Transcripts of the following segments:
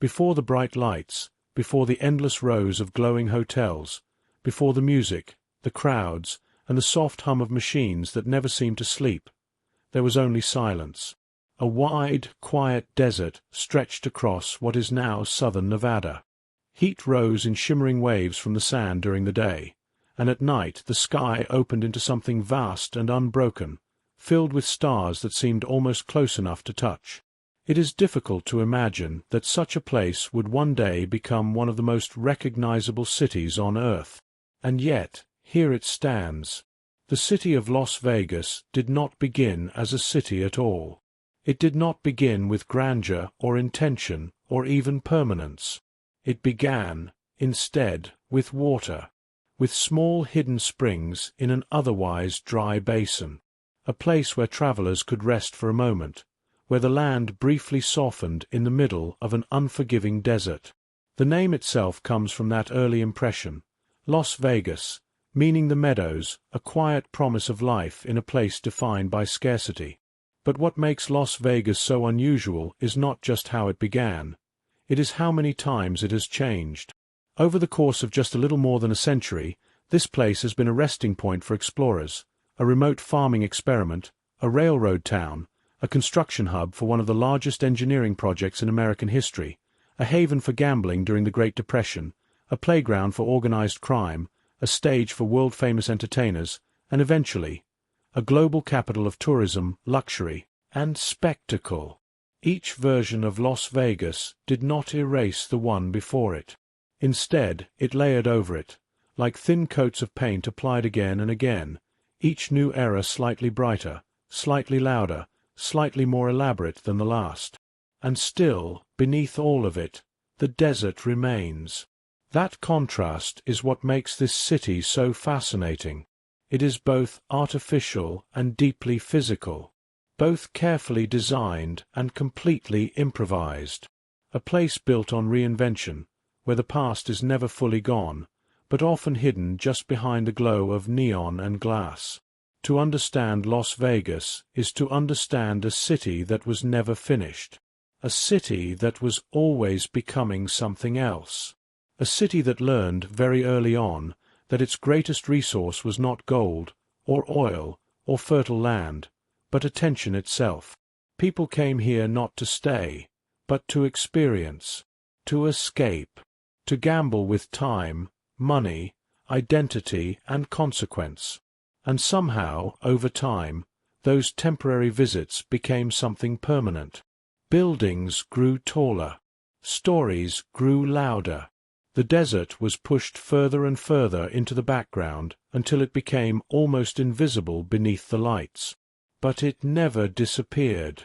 before the bright lights, before the endless rows of glowing hotels, before the music, the crowds, and the soft hum of machines that never seemed to sleep, there was only silence. A wide, quiet desert stretched across what is now southern Nevada. Heat rose in shimmering waves from the sand during the day, and at night the sky opened into something vast and unbroken, filled with stars that seemed almost close enough to touch. It is difficult to imagine that such a place would one day become one of the most recognizable cities on Earth. And yet, here it stands. The city of Las Vegas did not begin as a city at all. It did not begin with grandeur or intention or even permanence. It began, instead, with water, with small hidden springs in an otherwise dry basin, a place where travelers could rest for a moment, where the land briefly softened in the middle of an unforgiving desert. The name itself comes from that early impression, Las Vegas, meaning the meadows, a quiet promise of life in a place defined by scarcity. But what makes Las Vegas so unusual is not just how it began. It is how many times it has changed. Over the course of just a little more than a century, this place has been a resting point for explorers, a remote farming experiment, a railroad town, a construction hub for one of the largest engineering projects in American history, a haven for gambling during the Great Depression, a playground for organized crime, a stage for world-famous entertainers, and eventually, a global capital of tourism, luxury, and spectacle. Each version of Las Vegas did not erase the one before it. Instead, it layered over it, like thin coats of paint applied again and again, each new era slightly brighter, slightly louder, slightly more elaborate than the last. And still, beneath all of it, the desert remains. That contrast is what makes this city so fascinating. It is both artificial and deeply physical, both carefully designed and completely improvised. A place built on reinvention, where the past is never fully gone, but often hidden just behind the glow of neon and glass. To understand Las Vegas is to understand a city that was never finished, a city that was always becoming something else, a city that learned very early on that its greatest resource was not gold, or oil, or fertile land, but attention itself. People came here not to stay, but to experience, to escape, to gamble with time, money, identity, and consequence. And somehow, over time, those temporary visits became something permanent. Buildings grew taller. Stories grew louder. The desert was pushed further and further into the background until it became almost invisible beneath the lights. But it never disappeared.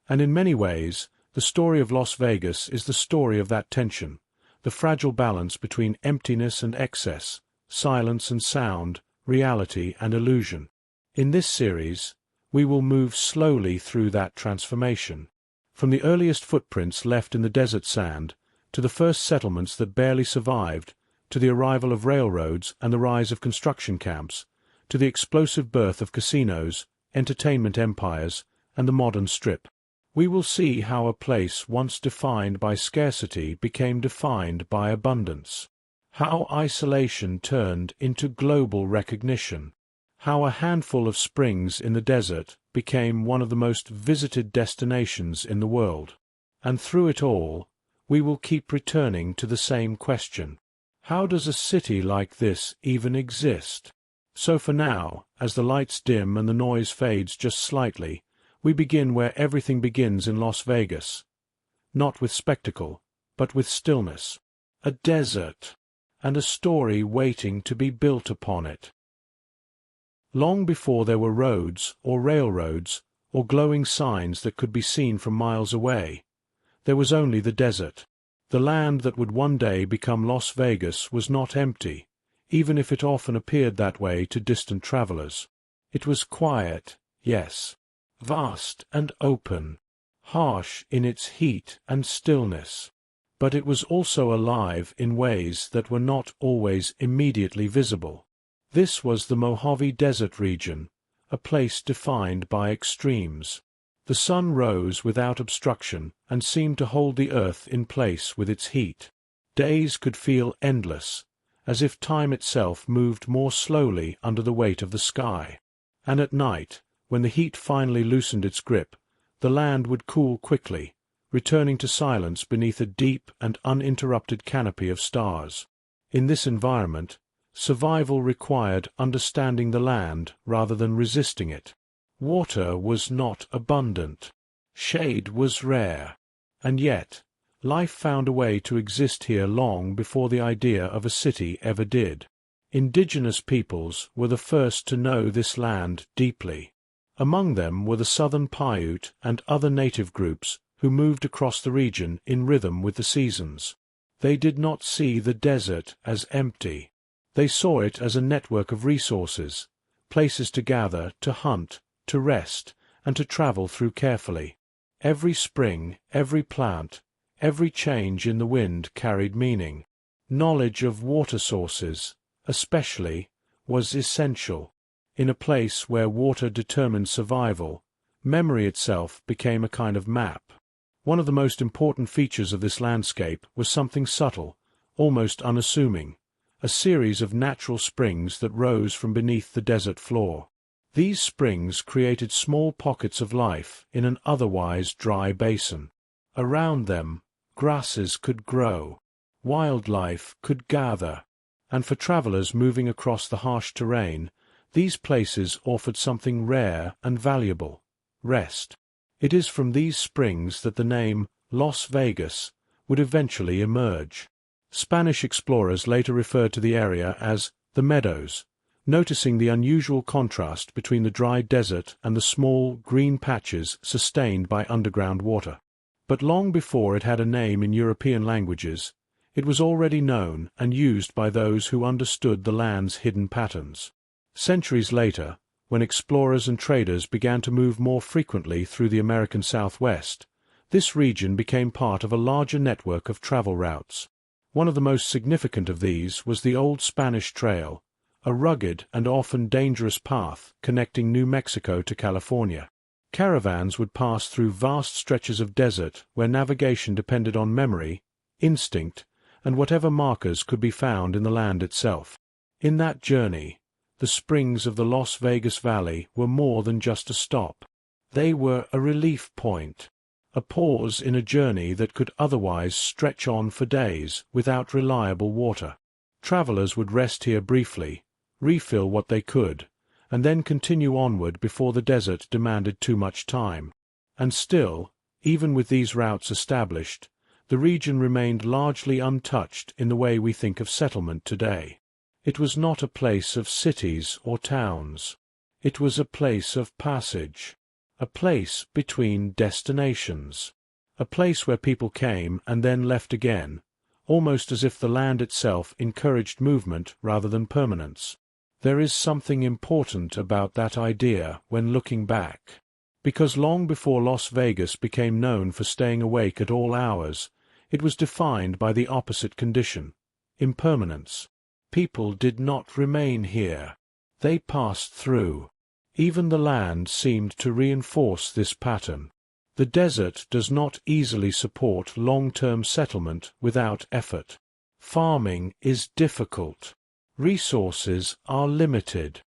And in many ways, the story of Las Vegas is the story of that tension, the fragile balance between emptiness and excess, silence and sound, reality and illusion. In this series, we will move slowly through that transformation, from the earliest footprints left in the desert sand, to the first settlements that barely survived, to the arrival of railroads and the rise of construction camps, to the explosive birth of casinos, entertainment empires, and the modern strip. We will see how a place once defined by scarcity became defined by abundance, how isolation turned into global recognition, how a handful of springs in the desert became one of the most visited destinations in the world. And through it all, we will keep returning to the same question. How does a city like this even exist? So for now, as the lights dim and the noise fades just slightly, we begin where everything begins in Las Vegas. Not with spectacle, but with stillness. A desert, and a story waiting to be built upon it. Long before there were roads, or railroads, or glowing signs that could be seen from miles away, there was only the desert. The land that would one day become Las Vegas was not empty, even if it often appeared that way to distant travelers. It was quiet, yes, vast and open, harsh in its heat and stillness, but it was also alive in ways that were not always immediately visible. This was the Mojave Desert region, a place defined by extremes. The sun rose without obstruction and seemed to hold the earth in place with its heat. Days could feel endless, as if time itself moved more slowly under the weight of the sky. And at night, when the heat finally loosened its grip, the land would cool quickly, returning to silence beneath a deep and uninterrupted canopy of stars. In this environment, survival required understanding the land rather than resisting it. Water was not abundant. Shade was rare. And yet, life found a way to exist here long before the idea of a city ever did. Indigenous peoples were the first to know this land deeply. Among them were the Southern Paiute and other native groups who moved across the region in rhythm with the seasons. They did not see the desert as empty. They saw it as a network of resources, places to gather, to hunt, to rest, and to travel through carefully. Every spring, every plant, every change in the wind carried meaning. Knowledge of water sources, especially, was essential. In a place where water determined survival, memory itself became a kind of map. One of the most important features of this landscape was something subtle, almost unassuming, a series of natural springs that rose from beneath the desert floor. These springs created small pockets of life in an otherwise dry basin. Around them, grasses could grow, wildlife could gather, and for travelers moving across the harsh terrain, these places offered something rare and valuable: rest. It is from these springs that the name Las Vegas would eventually emerge. Spanish explorers later referred to the area as the Meadows, noticing the unusual contrast between the dry desert and the small, green patches sustained by underground water. But long before it had a name in European languages, it was already known and used by those who understood the land's hidden patterns. Centuries later, when explorers and traders began to move more frequently through the American Southwest, this region became part of a larger network of travel routes. One of the most significant of these was the Old Spanish Trail, a rugged and often dangerous path connecting New Mexico to California. Caravans would pass through vast stretches of desert where navigation depended on memory, instinct, and whatever markers could be found in the land itself. In that journey, the springs of the Las Vegas Valley were more than just a stop. They were a relief point, a pause in a journey that could otherwise stretch on for days without reliable water. Travelers would rest here briefly, refill what they could, and then continue onward before the desert demanded too much time. And still, even with these routes established, the region remained largely untouched in the way we think of settlement today. It was not a place of cities or towns. It was a place of passage, a place between destinations, a place where people came and then left again, almost as if the land itself encouraged movement rather than permanence. There is something important about that idea when looking back, because long before Las Vegas became known for staying awake at all hours, it was defined by the opposite condition: impermanence. People did not remain here. They passed through. Even the land seemed to reinforce this pattern. The desert does not easily support long-term settlement without effort. Farming is difficult. Resources are limited.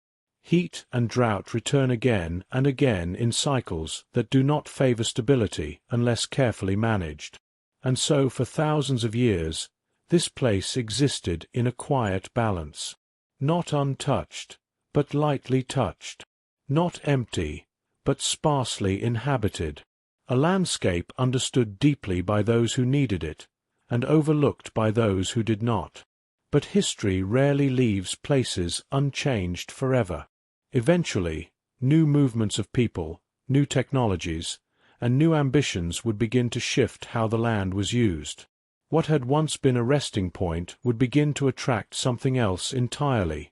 Heat and drought return again and again in cycles that do not favor stability unless carefully managed. And so for thousands of years, this place existed in a quiet balance. Not untouched, but lightly touched. Not empty, but sparsely inhabited. A landscape understood deeply by those who needed it, and overlooked by those who did not. But history rarely leaves places unchanged forever. Eventually, new movements of people, new technologies, and new ambitions would begin to shift how the land was used. What had once been a resting point would begin to attract something else entirely: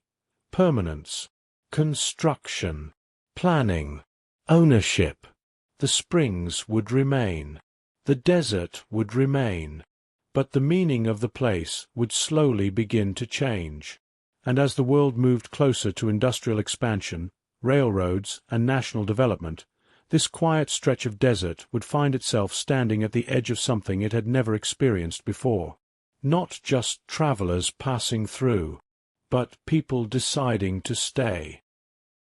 permanence, construction, planning, ownership. The springs would remain. The desert would remain. But the meaning of the place would slowly begin to change. And as the world moved closer to industrial expansion, railroads, and national development, This quiet stretch of desert would find itself standing at the edge of something it had never experienced before. Not just travelers passing through, but people deciding to stay.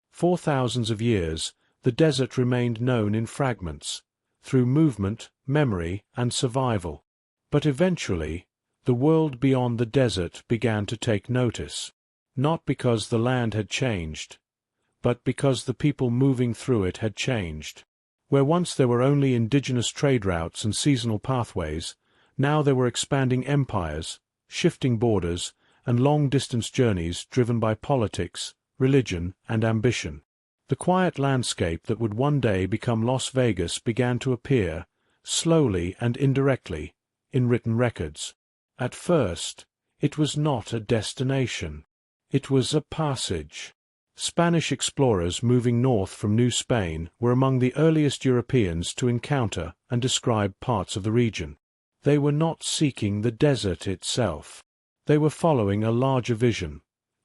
For thousands of years, the desert remained known in fragments, through movement, memory, and survival. But eventually, the world beyond the desert began to take notice. Not because the land had changed, but because the people moving through it had changed. Where once there were only indigenous trade routes and seasonal pathways, now there were expanding empires, shifting borders, and long-distance journeys driven by politics, religion, and ambition. The quiet landscape that would one day become Las Vegas began to appear, slowly and indirectly, in written records. At first, it was not a destination. It was a passage. Spanish explorers moving north from New Spain were among the earliest Europeans to encounter and describe parts of the region. They were not seeking the desert itself. They were following a larger vision,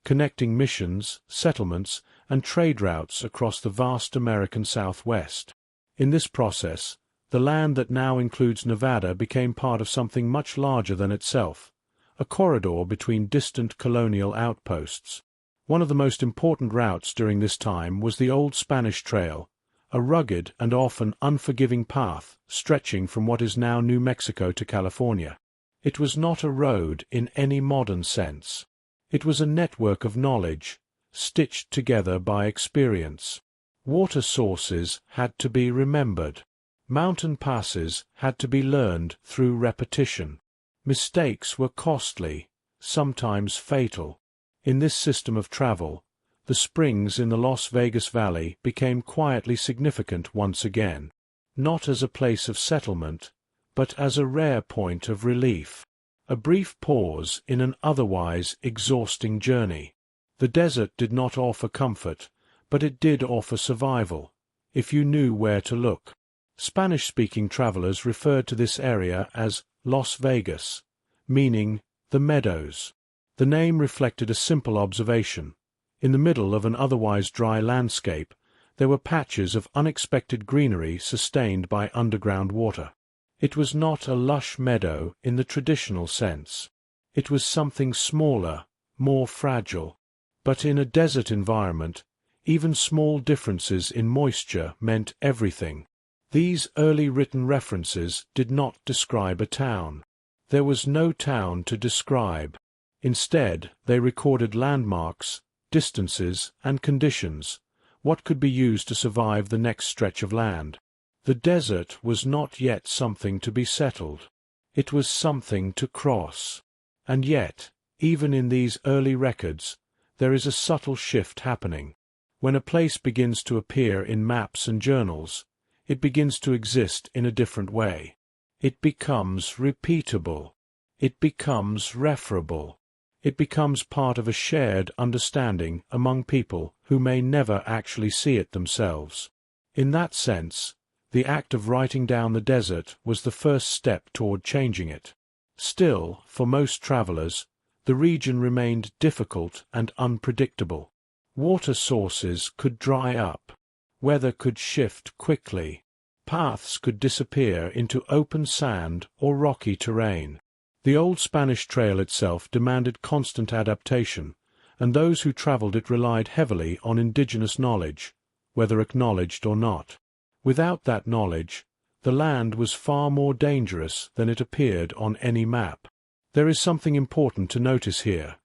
connecting missions, settlements, and trade routes across the vast American Southwest. In this process, the land that now includes Nevada became part of something much larger than itself, a corridor between distant colonial outposts. One of the most important routes during this time was the Old Spanish Trail, a rugged and often unforgiving path stretching from what is now New Mexico to California. It was not a road in any modern sense. It was a network of knowledge, stitched together by experience. Water sources had to be remembered. Mountain passes had to be learned through repetition. Mistakes were costly, sometimes fatal. In this system of travel, the springs in the Las Vegas Valley became quietly significant once again, not as a place of settlement, but as a rare point of relief, a brief pause in an otherwise exhausting journey. The desert did not offer comfort, but it did offer survival, if you knew where to look. Spanish-speaking travelers referred to this area as Las Vegas, meaning the meadows. The name reflected a simple observation. In the middle of an otherwise dry landscape, there were patches of unexpected greenery sustained by underground water. It was not a lush meadow in the traditional sense. It was something smaller, more fragile. But in a desert environment, even small differences in moisture meant everything. These early written references did not describe a town. There was no town to describe. Instead, they recorded landmarks, distances, and conditions, what could be used to survive the next stretch of land. The desert was not yet something to be settled. It was something to cross. And yet, even in these early records, there is a subtle shift happening. When a place begins to appear in maps and journals, it begins to exist in a different way. It becomes repeatable. It becomes referable. It becomes part of a shared understanding among people who may never actually see it themselves. In that sense, the act of writing down the desert was the first step toward changing it. Still, for most travelers, the region remained difficult and unpredictable. Water sources could dry up. Weather could shift quickly. Paths could disappear into open sand or rocky terrain. The Old Spanish Trail itself demanded constant adaptation, and those who traveled it relied heavily on indigenous knowledge, whether acknowledged or not. Without that knowledge, the land was far more dangerous than it appeared on any map. There is something important to notice here.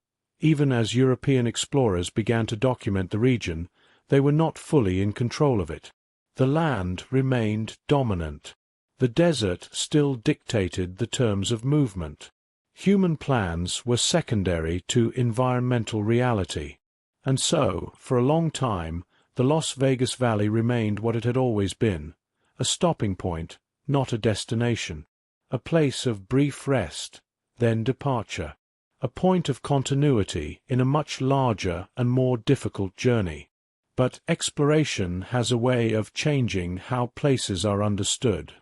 Even as European explorers began to document the region, they were not fully in control of it. The land remained dominant. The desert still dictated the terms of movement. Human plans were secondary to environmental reality. And so, for a long time, the Las Vegas Valley remained what it had always been, a stopping point, not a destination, a place of brief rest, then departure, a point of continuity in a much larger and more difficult journey. But exploration has a way of changing how places are understood.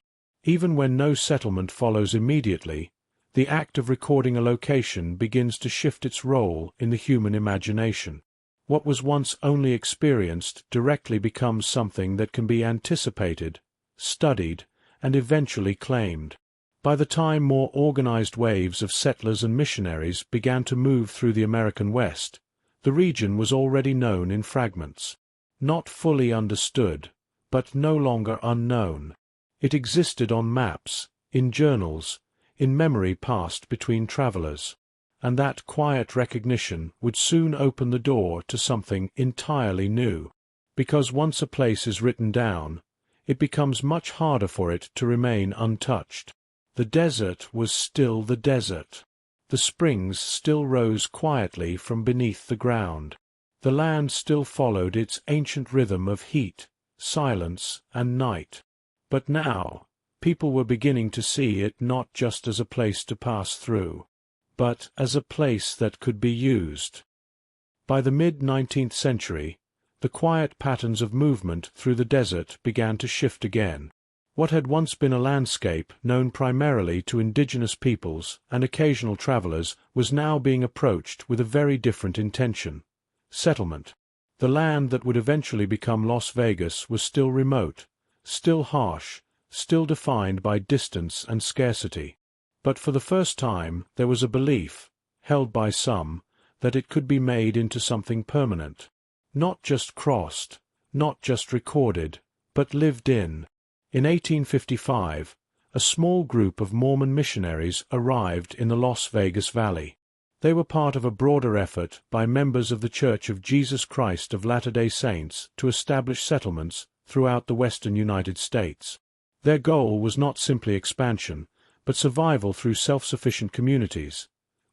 Even when no settlement follows immediately, the act of recording a location begins to shift its role in the human imagination. What was once only experienced directly becomes something that can be anticipated, studied, and eventually claimed. By the time more organized waves of settlers and missionaries began to move through the American West, the region was already known in fragments. Not fully understood, but no longer unknown. It existed on maps, in journals, in memory passed between travelers. And that quiet recognition would soon open the door to something entirely new. Because once a place is written down, it becomes much harder for it to remain untouched. The desert was still the desert. The springs still rose quietly from beneath the ground. The land still followed its ancient rhythm of heat, silence, and night. But now, people were beginning to see it not just as a place to pass through, but as a place that could be used. By the mid-19th century, the quiet patterns of movement through the desert began to shift again. What had once been a landscape known primarily to indigenous peoples and occasional travelers was now being approached with a very different intention: settlement. The land that would eventually become Las Vegas was still remote, still harsh, still defined by distance and scarcity. But for the first time there was a belief, held by some, that it could be made into something permanent. Not just crossed, not just recorded, but lived in. In 1855, a small group of Mormon missionaries arrived in the Las Vegas Valley. They were part of a broader effort by members of the Church of Jesus Christ of Latter-day Saints to establish settlements throughout the western United States. Their goal was not simply expansion, but survival through self-sufficient communities,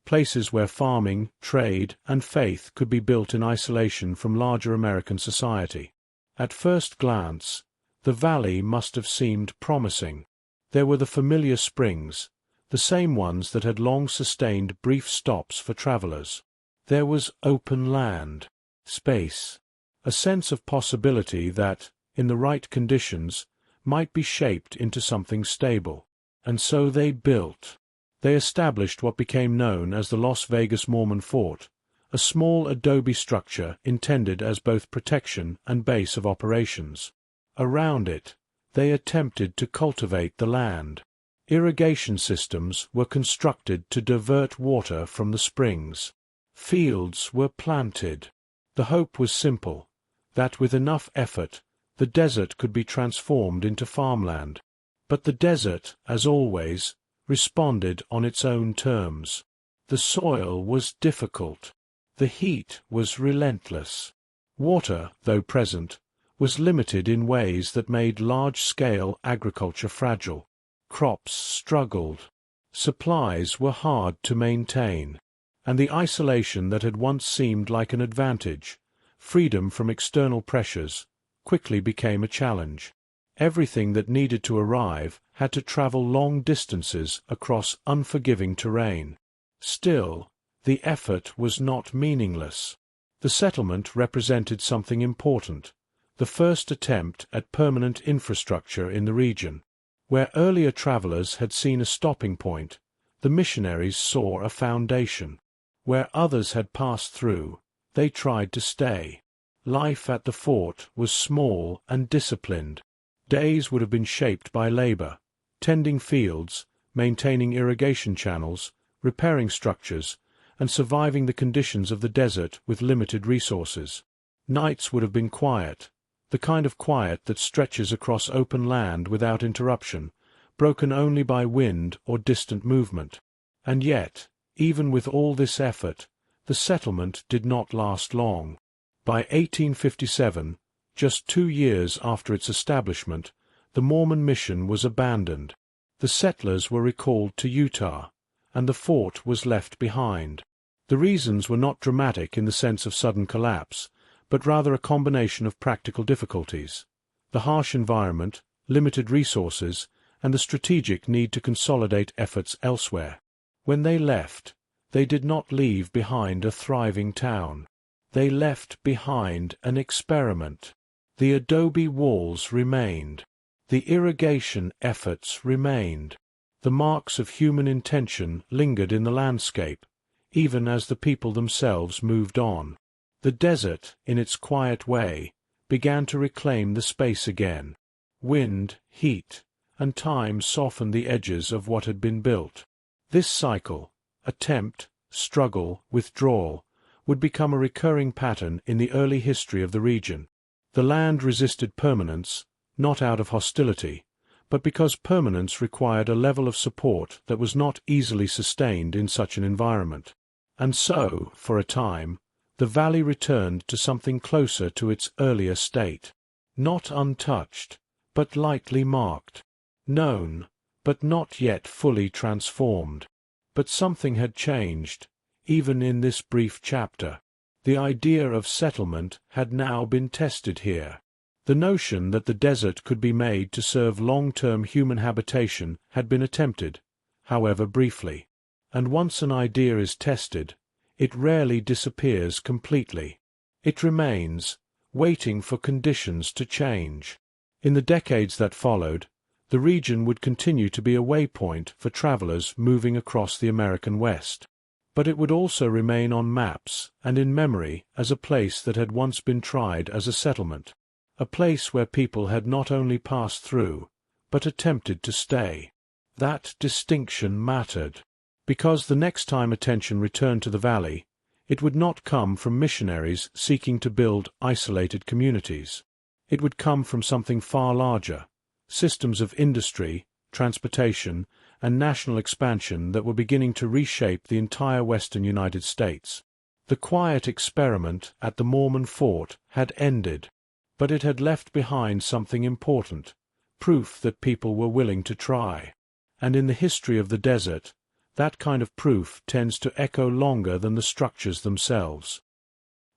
places where farming, trade, and faith could be built in isolation from larger American society. At first glance, the valley must have seemed promising. There were the familiar springs, the same ones that had long sustained brief stops for travelers. There was open land, space, a sense of possibility that, in the right conditions, might be shaped into something stable. And so they built. They established what became known as the Las Vegas Mormon Fort, a small adobe structure intended as both protection and base of operations. Around it, they attempted to cultivate the land. Irrigation systems were constructed to divert water from the springs. Fields were planted. The hope was simple, that with enough effort, the desert could be transformed into farmland. But the desert, as always, responded on its own terms. The soil was difficult. The heat was relentless. Water, though present, was limited in ways that made large-scale agriculture fragile. Crops struggled. Supplies were hard to maintain. And the isolation that had once seemed like an advantage, freedom from external pressures, quickly became a challenge. Everything that needed to arrive had to travel long distances across unforgiving terrain. Still, the effort was not meaningless. The settlement represented something important, the first attempt at permanent infrastructure in the region. Where earlier travelers had seen a stopping point, the missionaries saw a foundation. Where others had passed through, they tried to stay. Life at the fort was small and disciplined. Days would have been shaped by labor, tending fields, maintaining irrigation channels, repairing structures, and surviving the conditions of the desert with limited resources. Nights would have been quiet, the kind of quiet that stretches across open land without interruption, broken only by wind or distant movement. And yet, even with all this effort, the settlement did not last long. By 1857, just 2 years after its establishment, the Mormon mission was abandoned. The settlers were recalled to Utah, and the fort was left behind. The reasons were not dramatic in the sense of sudden collapse, but rather a combination of practical difficulties: the harsh environment, limited resources, and the strategic need to consolidate efforts elsewhere. When they left, they did not leave behind a thriving town. They left behind an experiment. The adobe walls remained. The irrigation efforts remained. The marks of human intention lingered in the landscape, even as the people themselves moved on. The desert, in its quiet way, began to reclaim the space again. Wind, heat, and time softened the edges of what had been built. This cycle, attempt, struggle, withdrawal, would become a recurring pattern in the early history of the region. The land resisted permanence, not out of hostility, but because permanence required a level of support that was not easily sustained in such an environment. And so, for a time, the valley returned to something closer to its earlier state. Not untouched, but lightly marked. Known, but not yet fully transformed. But something had changed, even in this brief chapter. The idea of settlement had now been tested here. The notion that the desert could be made to serve long-term human habitation had been attempted, however briefly. And once an idea is tested, it rarely disappears completely. It remains, waiting for conditions to change. In the decades that followed, the region would continue to be a waypoint for travelers moving across the American West. But it would also remain on maps and in memory as a place that had once been tried as a settlement. A place where people had not only passed through, but attempted to stay. That distinction mattered, because the next time attention returned to the valley, it would not come from missionaries seeking to build isolated communities. It would come from something far larger, systems of industry, transportation, and national expansion that were beginning to reshape the entire western United States. The quiet experiment at the Mormon fort had ended, but it had left behind something important, proof that people were willing to try. And in the history of the desert, that kind of proof tends to echo longer than the structures themselves.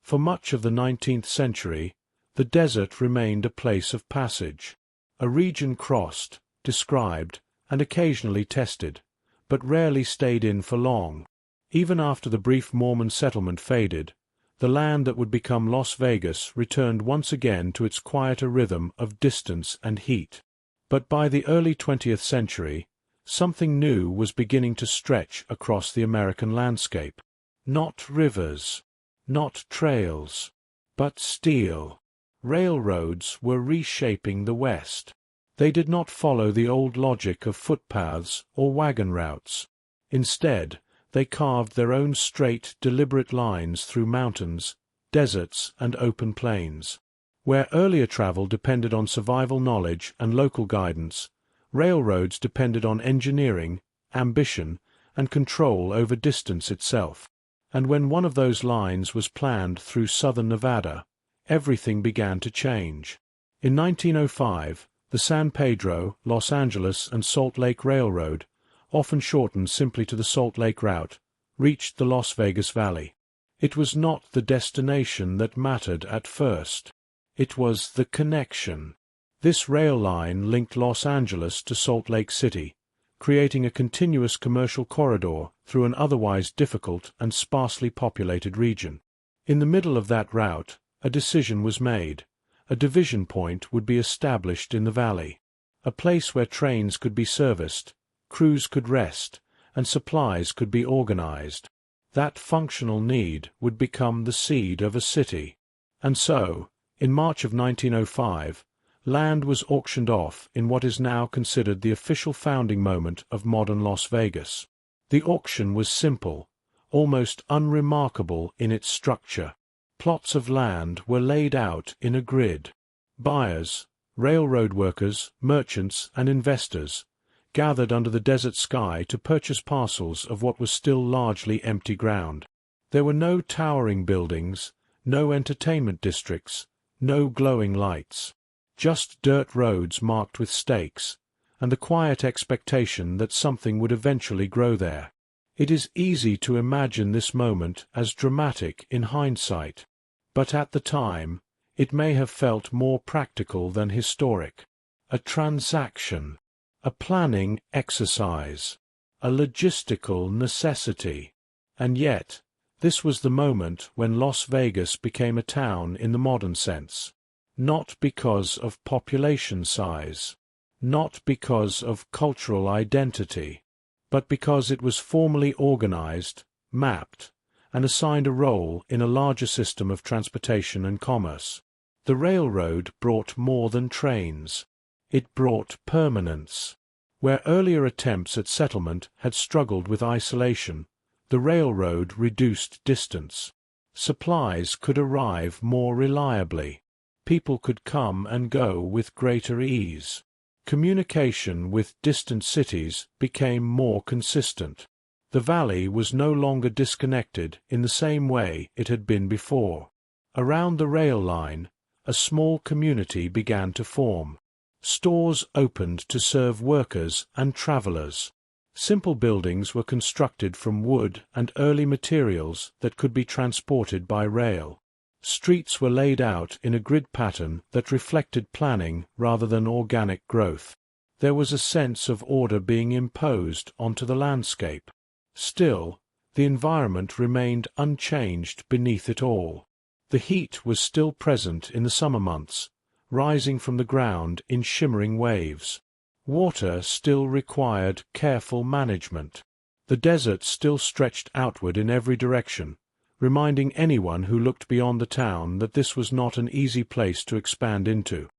For much of the 19th century, the desert remained a place of passage, a region crossed, described, and occasionally tested, but rarely stayed in for long. Even after the brief Mormon settlement faded, the land that would become Las Vegas returned once again to its quieter rhythm of distance and heat. But by the early 20th century, something new was beginning to stretch across the American landscape. Not rivers, not trails, but steel. Railroads were reshaping the West. They did not follow the old logic of footpaths or wagon routes. Instead, they carved their own straight, deliberate lines through mountains, deserts, and open plains. Where earlier travel depended on survival knowledge and local guidance, railroads depended on engineering, ambition, and control over distance itself. And when one of those lines was planned through southern Nevada, everything began to change. In 1905, the San Pedro, Los Angeles, and Salt Lake Railroad, often shortened simply to the Salt Lake route, reached the Las Vegas Valley. It was not the destination that mattered at first. It was the connection. This rail line linked Los Angeles to Salt Lake City, creating a continuous commercial corridor through an otherwise difficult and sparsely populated region. In the middle of that route, a decision was made. A division point would be established in the valley, a place where trains could be serviced, crews could rest, and supplies could be organized. That functional need would become the seed of a city. And so, in March of 1905, land was auctioned off in what is now considered the official founding moment of modern Las Vegas. The auction was simple, almost unremarkable in its structure. Plots of land were laid out in a grid. Buyers, railroad workers, merchants, and investors gathered under the desert sky to purchase parcels of what was still largely empty ground. There were no towering buildings, no entertainment districts, no glowing lights. Just dirt roads marked with stakes, and the quiet expectation that something would eventually grow there. It is easy to imagine this moment as dramatic in hindsight, but at the time, it may have felt more practical than historic. A transaction, a planning exercise, a logistical necessity. And yet, this was the moment when Las Vegas became a town in the modern sense. Not because of population size, not because of cultural identity, but because it was formally organized, mapped, and assigned a role in a larger system of transportation and commerce. The railroad brought more than trains. It brought permanence. Where earlier attempts at settlement had struggled with isolation, the railroad reduced distance. Supplies could arrive more reliably. People could come and go with greater ease. Communication with distant cities became more consistent. The valley was no longer disconnected in the same way it had been before. Around the rail line, a small community began to form. Stores opened to serve workers and travelers. Simple buildings were constructed from wood and early materials that could be transported by rail. Streets were laid out in a grid pattern that reflected planning rather than organic growth. There was a sense of order being imposed onto the landscape. Still, the environment remained unchanged beneath it all. The heat was still present in the summer months, rising from the ground in shimmering waves. Water still required careful management. The desert still stretched outward in every direction, reminding anyone who looked beyond the town that this was not an easy place to expand into.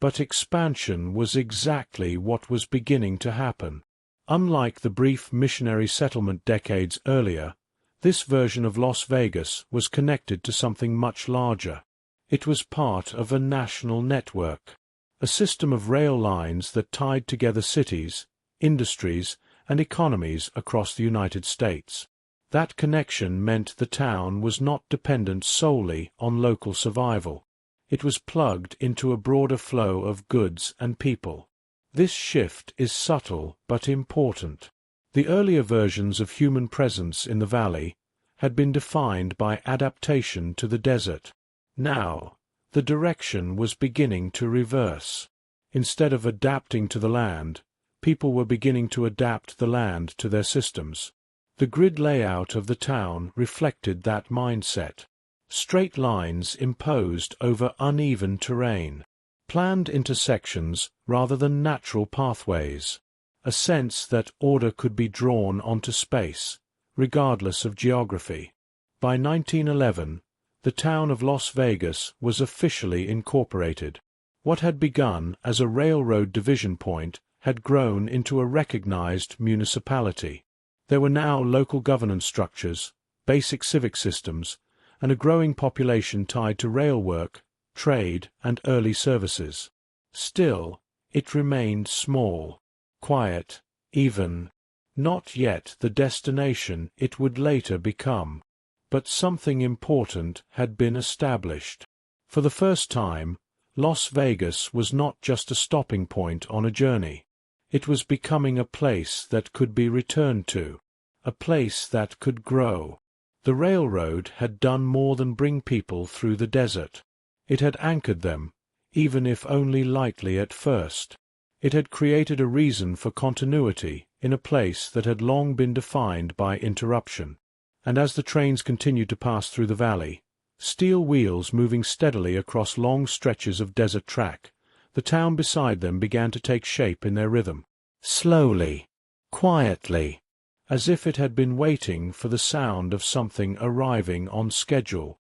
But expansion was exactly what was beginning to happen. Unlike the brief missionary settlement decades earlier, this version of Las Vegas was connected to something much larger. It was part of a national network, a system of rail lines that tied together cities, industries, and economies across the United States. That connection meant the town was not dependent solely on local survival. It was plugged into a broader flow of goods and people. This shift is subtle but important. The earlier versions of human presence in the valley had been defined by adaptation to the desert. Now, the direction was beginning to reverse. Instead of adapting to the land, people were beginning to adapt the land to their systems. The grid layout of the town reflected that mindset. Straight lines imposed over uneven terrain. Planned intersections rather than natural pathways. A sense that order could be drawn onto space, regardless of geography. By 1911, the town of Las Vegas was officially incorporated. What had begun as a railroad division point had grown into a recognized municipality. There were now local governance structures, basic civic systems, and a growing population tied to rail work, trade, and early services. Still, it remained small, quiet, even. Not yet the destination it would later become. But something important had been established. For the first time, Las Vegas was not just a stopping point on a journey. It was becoming a place that could be returned to, a place that could grow. The railroad had done more than bring people through the desert. It had anchored them, even if only lightly at first. It had created a reason for continuity in a place that had long been defined by interruption. And as the trains continued to pass through the valley, steel wheels moving steadily across long stretches of desert track, the town beside them began to take shape in their rhythm. Slowly, quietly, as if it had been waiting for the sound of something arriving on schedule.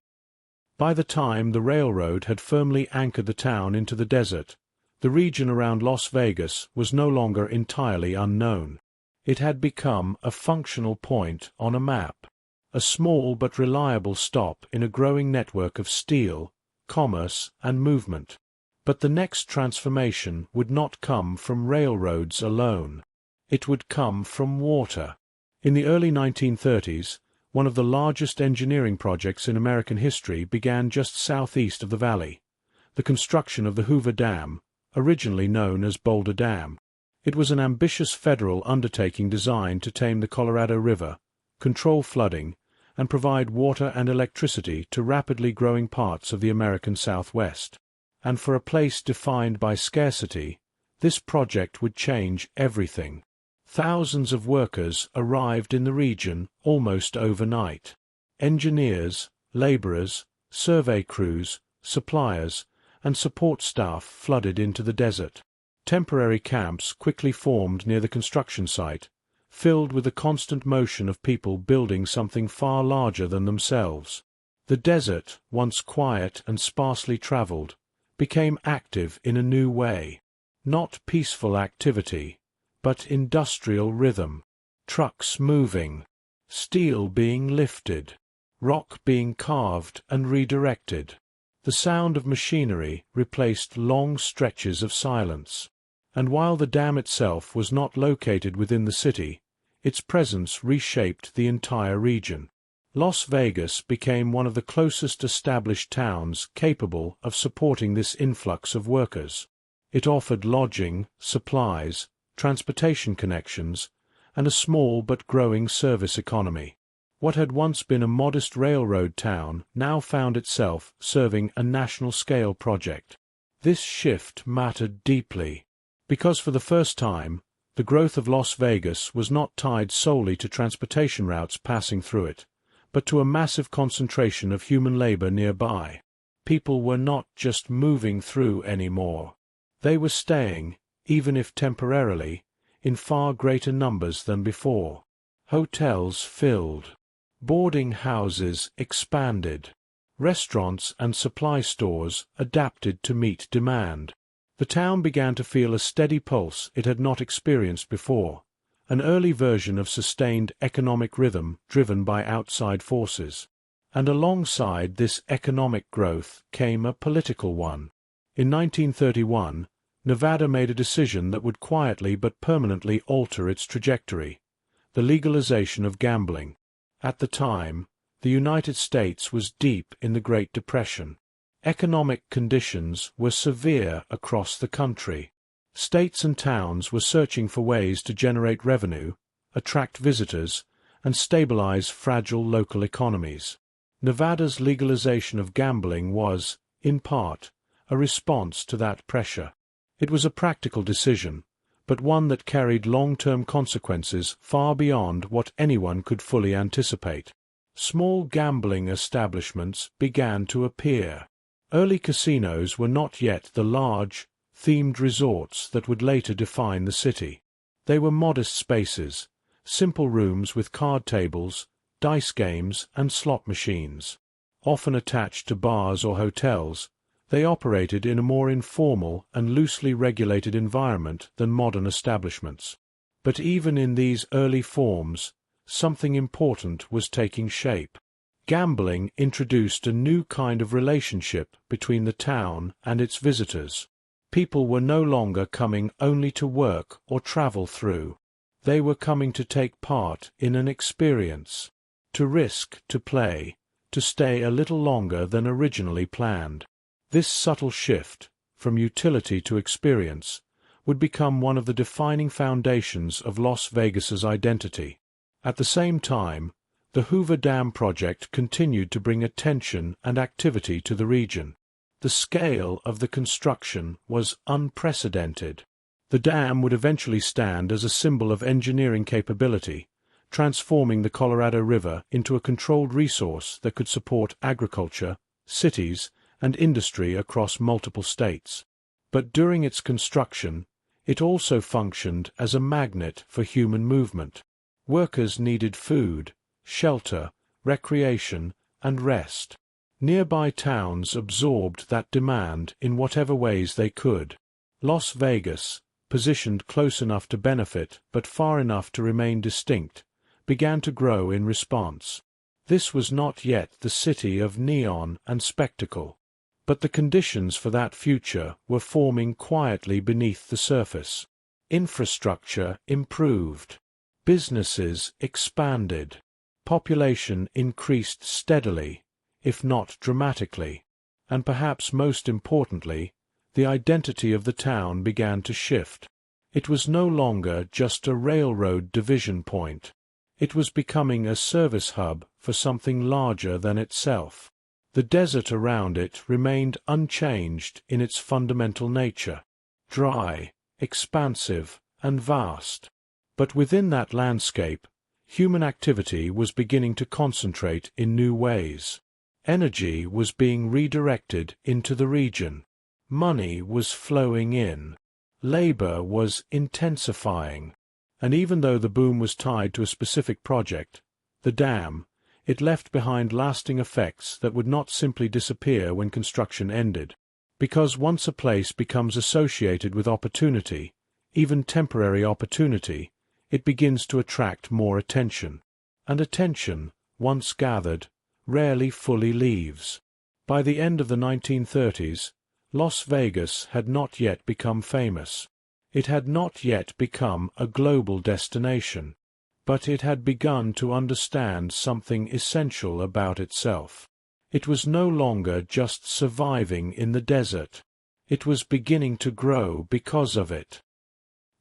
By the time the railroad had firmly anchored the town into the desert, the region around Las Vegas was no longer entirely unknown. It had become a functional point on a map, a small but reliable stop in a growing network of steel, commerce, and movement. But the next transformation would not come from railroads alone. It would come from water. In the early 1930s, one of the largest engineering projects in American history began just southeast of the valley, the construction of the Hoover Dam, originally known as Boulder Dam. It was an ambitious federal undertaking designed to tame the Colorado River, control flooding, and provide water and electricity to rapidly growing parts of the American Southwest. And for a place defined by scarcity, this project would change everything. Thousands of workers arrived in the region almost overnight. Engineers, laborers, survey crews, suppliers, and support staff flooded into the desert. Temporary camps quickly formed near the construction site, filled with the constant motion of people building something far larger than themselves. The desert, once quiet and sparsely traveled, became active in a new way. Not peaceful activity, but industrial rhythm. Trucks moving, steel being lifted, rock being carved and redirected. The sound of machinery replaced long stretches of silence. And while the dam itself was not located within the city, its presence reshaped the entire region. Las Vegas became one of the closest established towns capable of supporting this influx of workers. It offered lodging, supplies, transportation connections, and a small but growing service economy. What had once been a modest railroad town now found itself serving a national-scale project. This shift mattered deeply, because for the first time, the growth of Las Vegas was not tied solely to transportation routes passing through it, but to a massive concentration of human labor nearby. People were not just moving through anymore. They were staying, even if temporarily, in far greater numbers than before. Hotels filled. Boarding houses expanded. Restaurants and supply stores adapted to meet demand. The town began to feel a steady pulse it had not experienced before, an early version of sustained economic rhythm driven by outside forces. And alongside this economic growth came a political one. In 1931, Nevada made a decision that would quietly but permanently alter its trajectory: the legalization of gambling. At the time, the United States was deep in the Great Depression. Economic conditions were severe across the country. States and towns were searching for ways to generate revenue, attract visitors, and stabilize fragile local economies. Nevada's legalization of gambling was, in part, a response to that pressure. It was a practical decision, but one that carried long-term consequences far beyond what anyone could fully anticipate. Small gambling establishments began to appear. Early casinos were not yet the large, themed resorts that would later define the city. They were modest spaces, simple rooms with card tables, dice games, and slot machines. Often attached to bars or hotels, they operated in a more informal and loosely regulated environment than modern establishments. But even in these early forms, something important was taking shape. Gambling introduced a new kind of relationship between the town and its visitors. People were no longer coming only to work or travel through. They were coming to take part in an experience, to risk, to play, to stay a little longer than originally planned. This subtle shift, from utility to experience, would become one of the defining foundations of Las Vegas's identity. At the same time, the Hoover Dam project continued to bring attention and activity to the region. The scale of the construction was unprecedented. The dam would eventually stand as a symbol of engineering capability, transforming the Colorado River into a controlled resource that could support agriculture, cities, and industry across multiple states. But during its construction, it also functioned as a magnet for human movement. Workers needed food, shelter, recreation, and rest. Nearby towns absorbed that demand in whatever ways they could. Las Vegas, positioned close enough to benefit but far enough to remain distinct, began to grow in response. This was not yet the city of neon and spectacle, but the conditions for that future were forming quietly beneath the surface. Infrastructure improved. Businesses expanded. Population increased steadily, if not dramatically, and perhaps most importantly, the identity of the town began to shift. It was no longer just a railroad division point. It was becoming a service hub for something larger than itself. The desert around it remained unchanged in its fundamental nature, dry, expansive, and vast. But within that landscape, human activity was beginning to concentrate in new ways. Energy was being redirected into the region. Money was flowing in. Labor was intensifying. And even though the boom was tied to a specific project, the dam, it left behind lasting effects that would not simply disappear when construction ended. Because once a place becomes associated with opportunity, even temporary opportunity, it begins to attract more attention. And attention, once gathered, rarely fully leaves. By the end of the 1930s, Las Vegas had not yet become famous. It had not yet become a global destination. But it had begun to understand something essential about itself. It was no longer just surviving in the desert. It was beginning to grow because of it.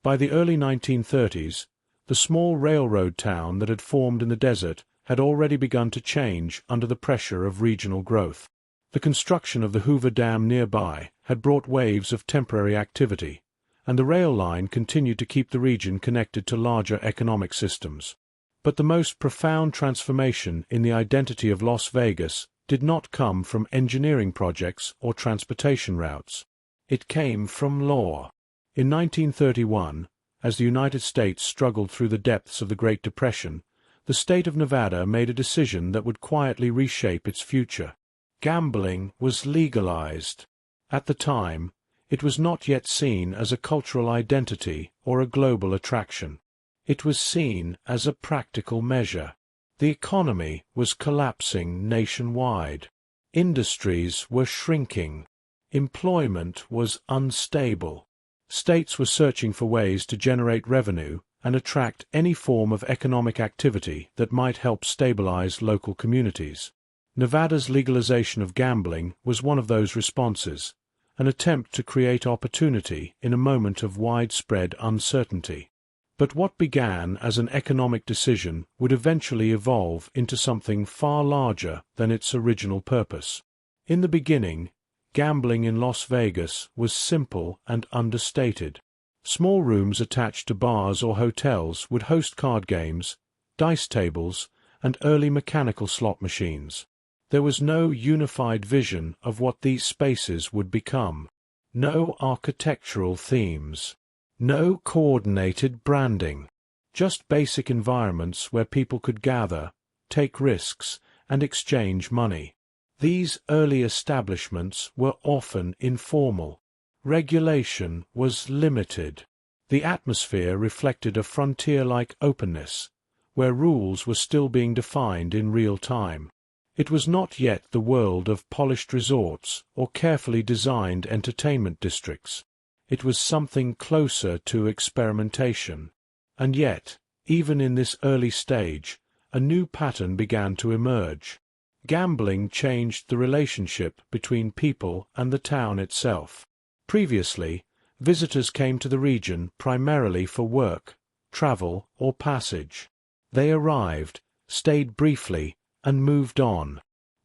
By the early 1930s, the small railroad town that had formed in the desert had already begun to change under the pressure of regional growth. The construction of the Hoover Dam nearby had brought waves of temporary activity, and the rail line continued to keep the region connected to larger economic systems. But the most profound transformation in the identity of Las Vegas did not come from engineering projects or transportation routes. It came from law. In 1931, as the United States struggled through the depths of the Great Depression, the state of Nevada made a decision that would quietly reshape its future. Gambling was legalized. At the time, it was not yet seen as a cultural identity or a global attraction. It was seen as a practical measure. The economy was collapsing nationwide. Industries were shrinking. Employment was unstable. States were searching for ways to generate revenue and attract any form of economic activity that might help stabilize local communities. Nevada's legalization of gambling was one of those responses, an attempt to create opportunity in a moment of widespread uncertainty. But what began as an economic decision would eventually evolve into something far larger than its original purpose. In the beginning, gambling in Las Vegas was simple and understated. Small rooms attached to bars or hotels would host card games, dice tables, and early mechanical slot machines. There was no unified vision of what these spaces would become. No architectural themes. No coordinated branding. Just basic environments where people could gather, take risks, and exchange money. These early establishments were often informal. Regulation was limited. The atmosphere reflected a frontier-like openness, where rules were still being defined in real time. It was not yet the world of polished resorts or carefully designed entertainment districts. It was something closer to experimentation. And yet, even in this early stage, a new pattern began to emerge. Gambling changed the relationship between people and the town itself. Previously, visitors came to the region primarily for work, travel, or passage. They arrived, stayed briefly, and moved on.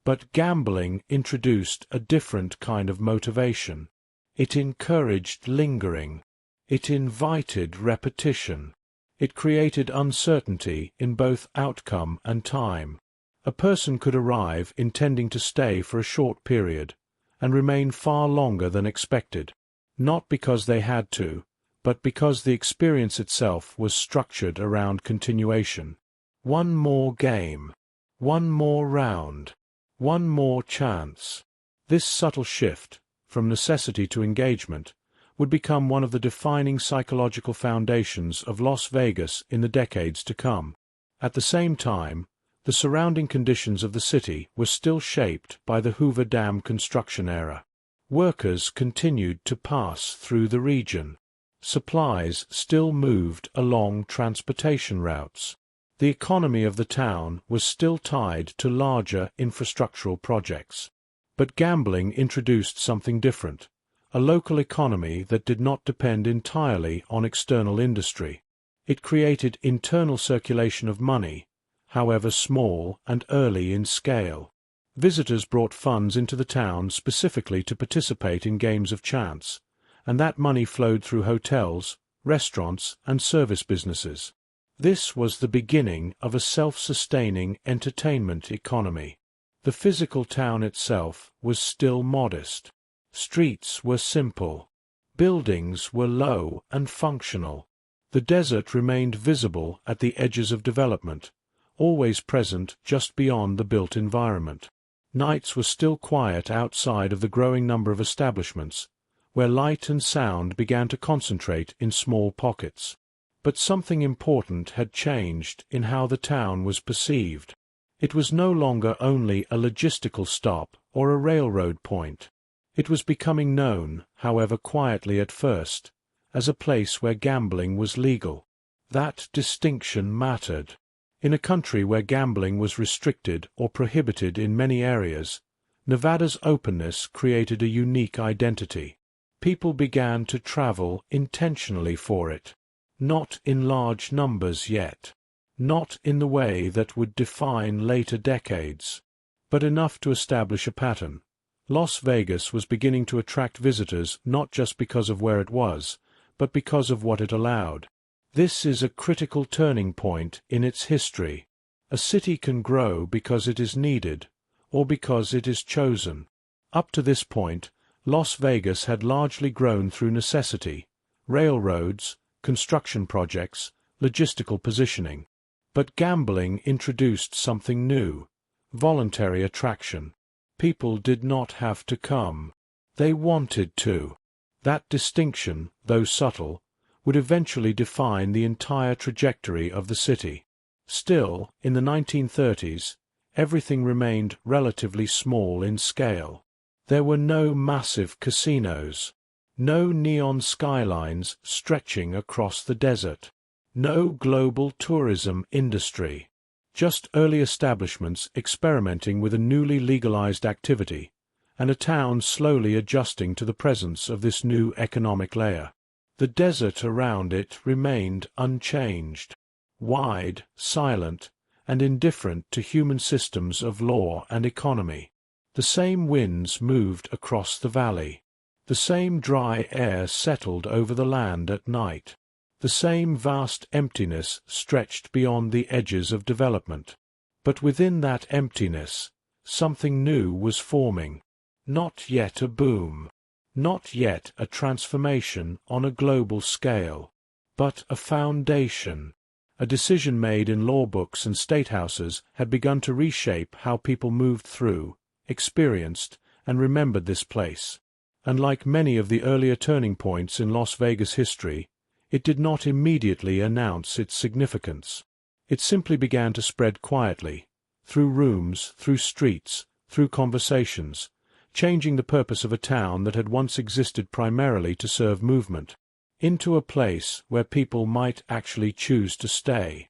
But gambling introduced a different kind of motivation. It encouraged lingering. It invited repetition. It created uncertainty in both outcome and time. A person could arrive intending to stay for a short period and remain far longer than expected, not because they had to, but because the experience itself was structured around continuation. One more game. One more round. One more chance. This subtle shift, from necessity to engagement, would become one of the defining psychological foundations of Las Vegas in the decades to come. At the same time, the surrounding conditions of the city were still shaped by the Hoover Dam construction era. Workers continued to pass through the region. Supplies still moved along transportation routes. The economy of the town was still tied to larger infrastructural projects. But gambling introduced something different, a local economy that did not depend entirely on external industry. It created internal circulation of money, however small and early in scale. Visitors brought funds into the town specifically to participate in games of chance, and that money flowed through hotels, restaurants, and service businesses. This was the beginning of a self-sustaining entertainment economy. The physical town itself was still modest. Streets were simple. Buildings were low and functional. The desert remained visible at the edges of development, always present just beyond the built environment. Nights were still quiet outside of the growing number of establishments, where light and sound began to concentrate in small pockets. But something important had changed in how the town was perceived. It was no longer only a logistical stop or a railroad point. It was becoming known, however quietly at first, as a place where gambling was legal. That distinction mattered. In a country where gambling was restricted or prohibited in many areas, Nevada's openness created a unique identity. People began to travel intentionally for it. Not in large numbers yet. Not in the way that would define later decades. But enough to establish a pattern. Las Vegas was beginning to attract visitors not just because of where it was, but because of what it allowed. This is a critical turning point in its history. A city can grow because it is needed, or because it is chosen. Up to this point, Las Vegas had largely grown through necessity: railroads, construction projects, logistical positioning. But gambling introduced something new: voluntary attraction. People did not have to come. They wanted to. That distinction, though subtle, would eventually define the entire trajectory of the city. Still, in the 1930s, everything remained relatively small in scale. There were no massive casinos, no neon skylines stretching across the desert, no global tourism industry, just early establishments experimenting with a newly legalized activity, and a town slowly adjusting to the presence of this new economic layer. The desert around it remained unchanged, wide, silent, and indifferent to human systems of law and economy. The same winds moved across the valley. The same dry air settled over the land at night. The same vast emptiness stretched beyond the edges of development. But within that emptiness, something new was forming. Not yet a boom. Not yet a transformation on a global scale, but a foundation. A decision made in law books and statehouses had begun to reshape how people moved through, experienced, and remembered this place. And like many of the earlier turning points in Las Vegas history, it did not immediately announce its significance. It simply began to spread quietly, through rooms, through streets, through conversations, changing the purpose of a town that had once existed primarily to serve movement, into a place where people might actually choose to stay.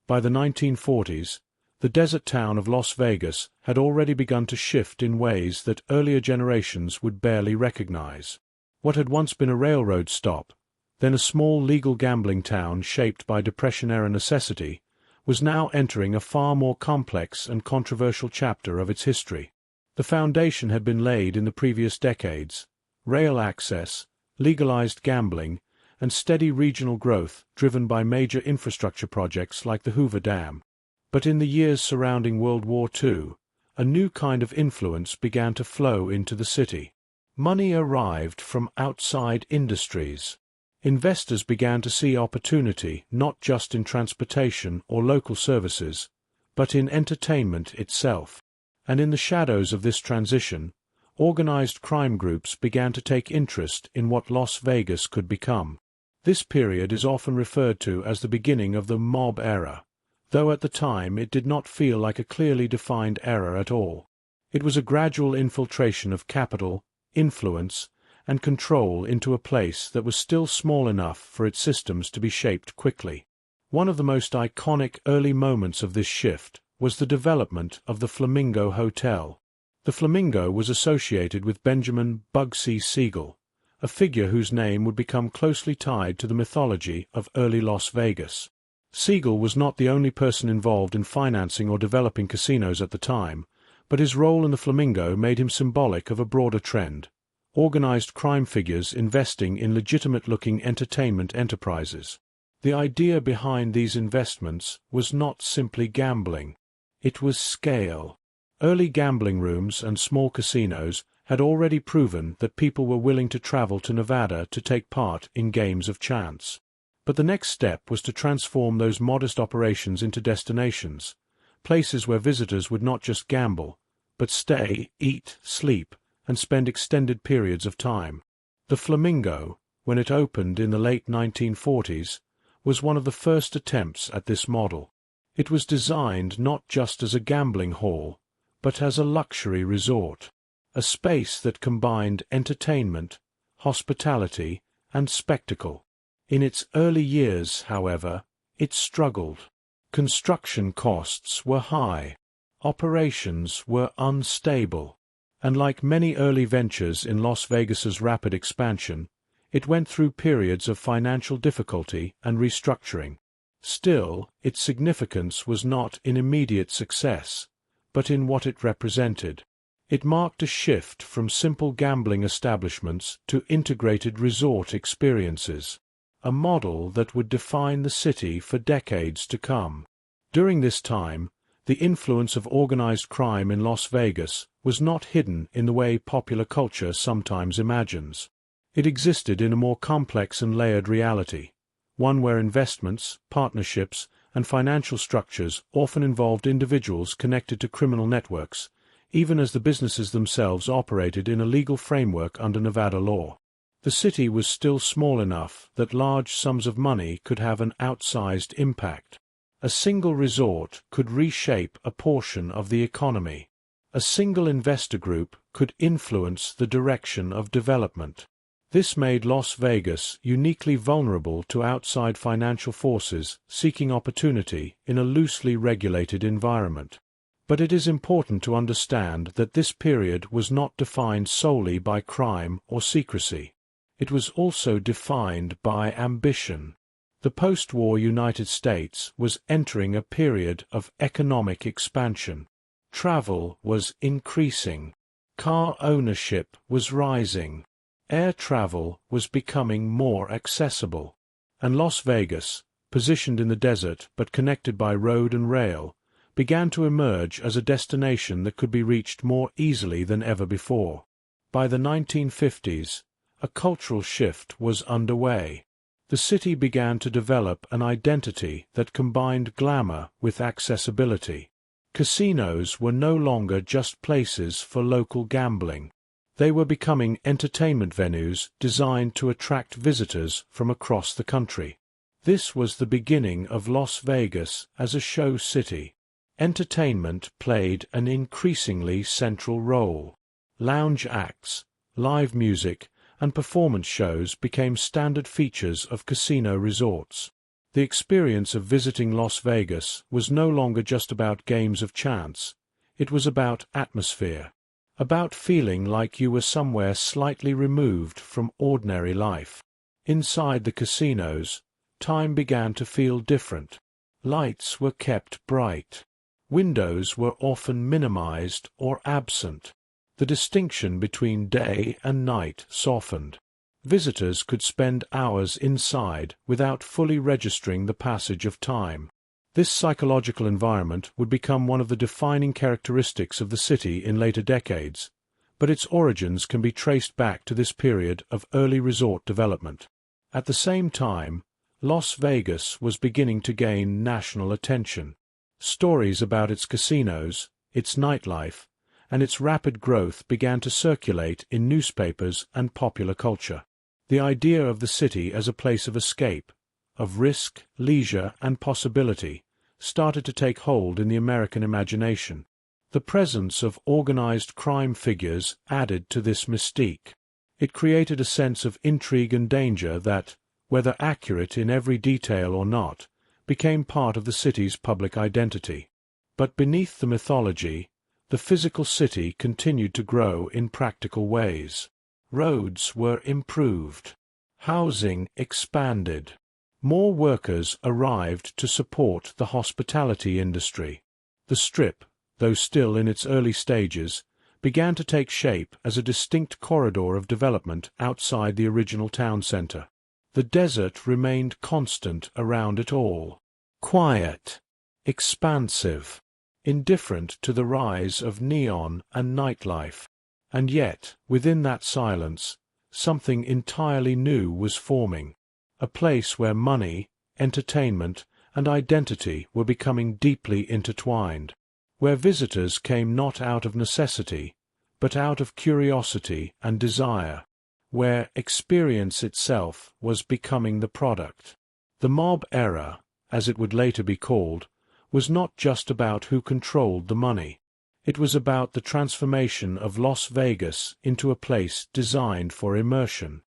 By the 1940s, the desert town of Las Vegas had already begun to shift in ways that earlier generations would barely recognize. What had once been a railroad stop, then a small legal gambling town shaped by Depression-era necessity, was now entering a far more complex and controversial chapter of its history. The foundation had been laid in the previous decades: rail access, legalized gambling, and steady regional growth driven by major infrastructure projects like the Hoover Dam. But in the years surrounding World War II, a new kind of influence began to flow into the city. Money arrived from outside industries. Investors began to see opportunity not just in transportation or local services, but in entertainment itself. And in the shadows of this transition, organized crime groups began to take interest in what Las Vegas could become. This period is often referred to as the beginning of the mob era, though at the time it did not feel like a clearly defined era at all. It was a gradual infiltration of capital, influence, and control into a place that was still small enough for its systems to be shaped quickly. One of the most iconic early moments of this shift was the development of the Flamingo Hotel. The Flamingo was associated with Benjamin Bugsy Siegel, a figure whose name would become closely tied to the mythology of early Las Vegas. Siegel was not the only person involved in financing or developing casinos at the time, but his role in the Flamingo made him symbolic of a broader trend: organized crime figures investing in legitimate-looking entertainment enterprises. The idea behind these investments was not simply gambling. It was scale. Early gambling rooms and small casinos had already proven that people were willing to travel to Nevada to take part in games of chance. But the next step was to transform those modest operations into destinations, places where visitors would not just gamble, but stay, eat, sleep, and spend extended periods of time. The Flamingo, when it opened in the late 1940s, was one of the first attempts at this model. It was designed not just as a gambling hall, but as a luxury resort, a space that combined entertainment, hospitality, and spectacle. In its early years, however, it struggled. Construction costs were high, operations were unstable, and like many early ventures in Las Vegas's rapid expansion, it went through periods of financial difficulty and restructuring. Still, its significance was not in immediate success, but in what it represented. It marked a shift from simple gambling establishments to integrated resort experiences, a model that would define the city for decades to come. During this time, the influence of organized crime in Las Vegas was not hidden in the way popular culture sometimes imagines. It existed in a more complex and layered reality, one where investments, partnerships, and financial structures often involved individuals connected to criminal networks, even as the businesses themselves operated in a legal framework under Nevada law. The city was still small enough that large sums of money could have an outsized impact. A single resort could reshape a portion of the economy. A single investor group could influence the direction of development. This made Las Vegas uniquely vulnerable to outside financial forces seeking opportunity in a loosely regulated environment. But it is important to understand that this period was not defined solely by crime or secrecy. It was also defined by ambition. The post-war United States was entering a period of economic expansion. Travel was increasing. Car ownership was rising. Air travel was becoming more accessible. And Las Vegas, positioned in the desert but connected by road and rail, began to emerge as a destination that could be reached more easily than ever before. By the 1950s, a cultural shift was underway. The city began to develop an identity that combined glamour with accessibility. Casinos were no longer just places for local gambling. They were becoming entertainment venues designed to attract visitors from across the country. This was the beginning of Las Vegas as a show city. Entertainment played an increasingly central role. Lounge acts, live music, and performance shows became standard features of casino resorts. The experience of visiting Las Vegas was no longer just about games of chance. It was about atmosphere, about feeling like you were somewhere slightly removed from ordinary life. Inside the casinos, time began to feel different. Lights were kept bright. Windows were often minimized or absent. The distinction between day and night softened. Visitors could spend hours inside without fully registering the passage of time. This psychological environment would become one of the defining characteristics of the city in later decades, but its origins can be traced back to this period of early resort development. At the same time, Las Vegas was beginning to gain national attention. Stories about its casinos, its nightlife, and its rapid growth began to circulate in newspapers and popular culture. The idea of the city as a place of escape, of risk, leisure, and possibility, started to take hold in the American imagination. The presence of organized crime figures added to this mystique. It created a sense of intrigue and danger that, whether accurate in every detail or not, became part of the city's public identity. But beneath the mythology, the physical city continued to grow in practical ways. Roads were improved. Housing expanded. More workers arrived to support the hospitality industry. The Strip, though still in its early stages, began to take shape as a distinct corridor of development outside the original town center. The desert remained constant around it all. Quiet, expansive, indifferent to the rise of neon and nightlife. And yet, within that silence, something entirely new was forming. a place where money, entertainment, and identity were becoming deeply intertwined, where visitors came not out of necessity, but out of curiosity and desire, where experience itself was becoming the product. The mob era, as it would later be called, was not just about who controlled the money. It was about the transformation of Las Vegas into a place designed for immersion.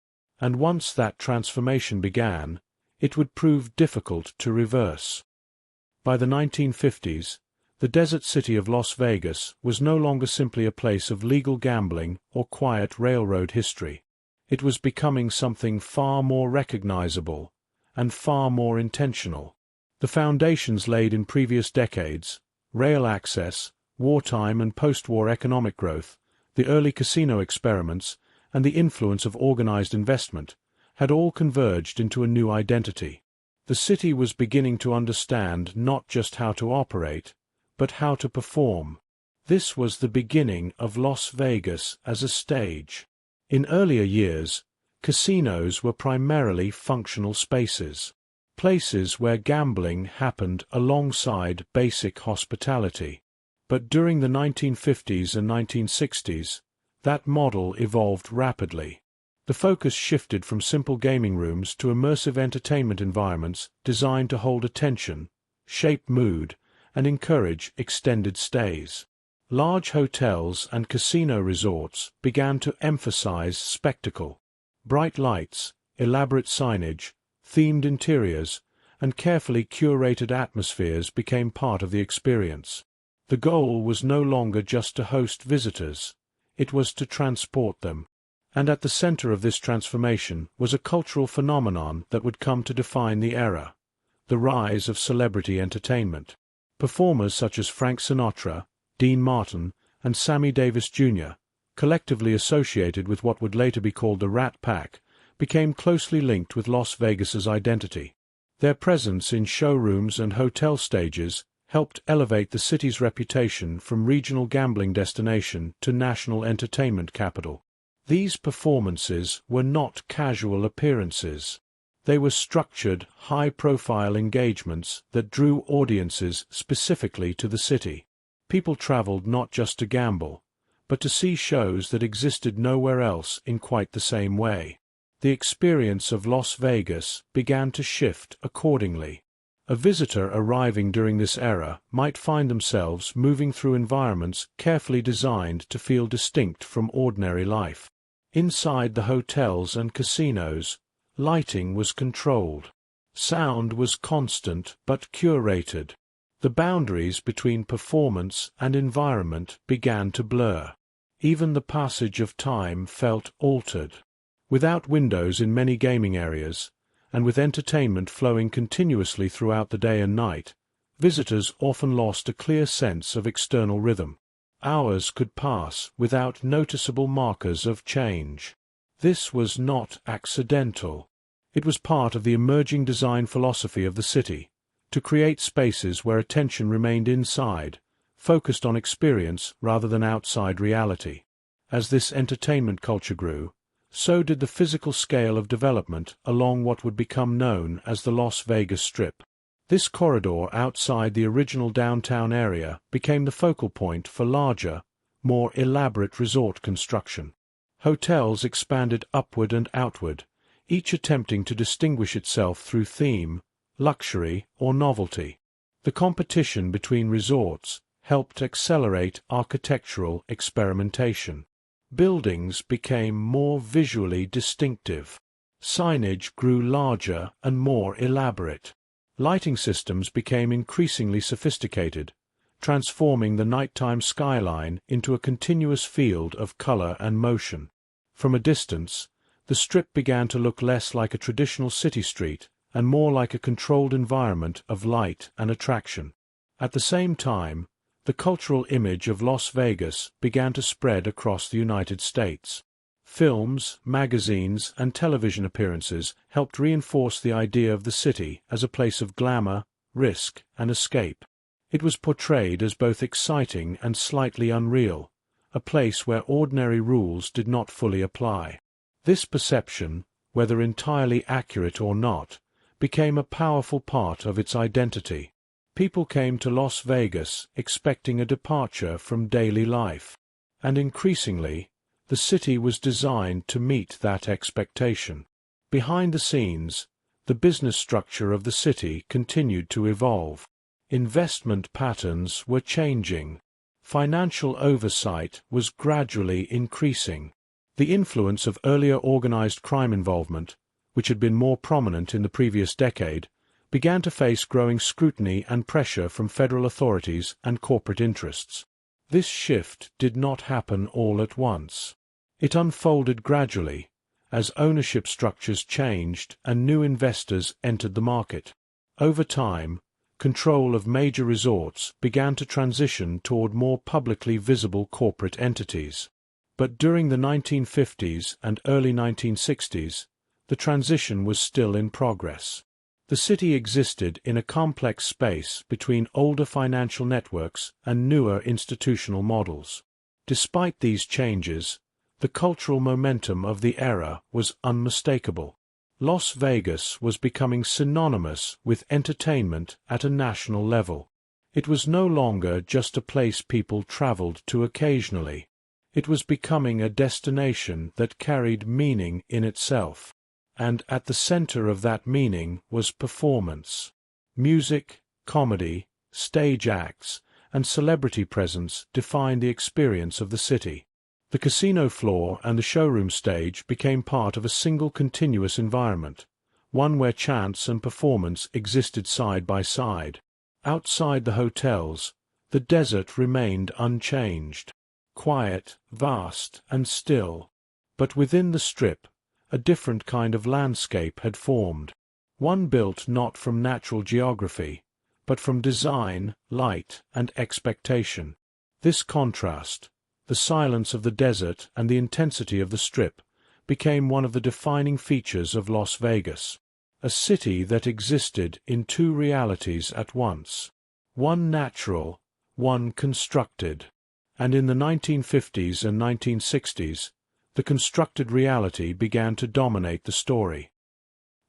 And once that transformation began, it would prove difficult to reverse. By the 1950s, the desert city of Las Vegas was no longer simply a place of legal gambling or quiet railroad history. It was becoming something far more recognizable and far more intentional. The foundations laid in previous decades, rail access, wartime and post-war economic growth, the early casino experiments, and the influence of organized investment, had all converged into a new identity. The city was beginning to understand not just how to operate, but how to perform. This was the beginning of Las Vegas as a stage. In earlier years, casinos were primarily functional spaces, places where gambling happened alongside basic hospitality. But during the 1950s and 1960s, that model evolved rapidly. The focus shifted from simple gaming rooms to immersive entertainment environments designed to hold attention, shape mood, and encourage extended stays. Large hotels and casino resorts began to emphasize spectacle. Bright lights, elaborate signage, themed interiors, and carefully curated atmospheres became part of the experience. The goal was no longer just to host visitors, it was to transport them. And at the center of this transformation was a cultural phenomenon that would come to define the era: the rise of celebrity entertainment. Performers such as Frank Sinatra, Dean Martin, and Sammy Davis Jr., collectively associated with what would later be called the Rat Pack, became closely linked with Las Vegas's identity. Their presence in showrooms and hotel stages helped elevate the city's reputation from regional gambling destination to national entertainment capital. These performances were not casual appearances. They were structured, high-profile engagements that drew audiences specifically to the city. People traveled not just to gamble, but to see shows that existed nowhere else in quite the same way. The experience of Las Vegas began to shift accordingly. A visitor arriving during this era might find themselves moving through environments carefully designed to feel distinct from ordinary life. Inside the hotels and casinos, lighting was controlled. Sound was constant but curated. The boundaries between performance and environment began to blur. Even the passage of time felt altered. Without windows in many gaming areas, and with entertainment flowing continuously throughout the day and night, visitors often lost a clear sense of external rhythm. Hours could pass without noticeable markers of change. This was not accidental. It was part of the emerging design philosophy of the city, to create spaces where attention remained inside, focused on experience rather than outside reality. As this entertainment culture grew, so did the physical scale of development along what would become known as the Las Vegas Strip. This corridor outside the original downtown area became the focal point for larger, more elaborate resort construction. Hotels expanded upward and outward, each attempting to distinguish itself through theme, luxury, or novelty. The competition between resorts helped accelerate architectural experimentation. Buildings became more visually distinctive. Signage grew larger and more elaborate. Lighting systems became increasingly sophisticated, transforming the nighttime skyline into a continuous field of color and motion. From a distance, the Strip began to look less like a traditional city street and more like a controlled environment of light and attraction. At the same time, the cultural image of Las Vegas began to spread across the United States. Films, magazines, and television appearances helped reinforce the idea of the city as a place of glamour, risk, and escape. It was portrayed as both exciting and slightly unreal, a place where ordinary rules did not fully apply. This perception, whether entirely accurate or not, became a powerful part of its identity. People came to Las Vegas expecting a departure from daily life, and increasingly, the city was designed to meet that expectation. Behind the scenes, the business structure of the city continued to evolve. Investment patterns were changing. Financial oversight was gradually increasing. The influence of earlier organized crime involvement, which had been more prominent in the previous decade, began to face growing scrutiny and pressure from federal authorities and corporate interests. This shift did not happen all at once. It unfolded gradually, as ownership structures changed and new investors entered the market. Over time, control of major resorts began to transition toward more publicly visible corporate entities. But during the 1950s and early 1960s, the transition was still in progress. The city existed in a complex space between older financial networks and newer institutional models. Despite these changes, the cultural momentum of the era was unmistakable. Las Vegas was becoming synonymous with entertainment at a national level. It was no longer just a place people traveled to occasionally. It was becoming a destination that carried meaning in itself. And at the center of that meaning was performance. Music, comedy, stage acts, and celebrity presence defined the experience of the city. The casino floor and the showroom stage became part of a single continuous environment, one where chance and performance existed side by side. Outside the hotels, the desert remained unchanged, quiet, vast, and still. But within the Strip, a different kind of landscape had formed, one built not from natural geography, but from design, light, and expectation. This contrast, the silence of the desert and the intensity of the Strip, became one of the defining features of Las Vegas, a city that existed in two realities at once, one natural, one constructed. And in the 1950s and 1960s, the constructed reality began to dominate the story.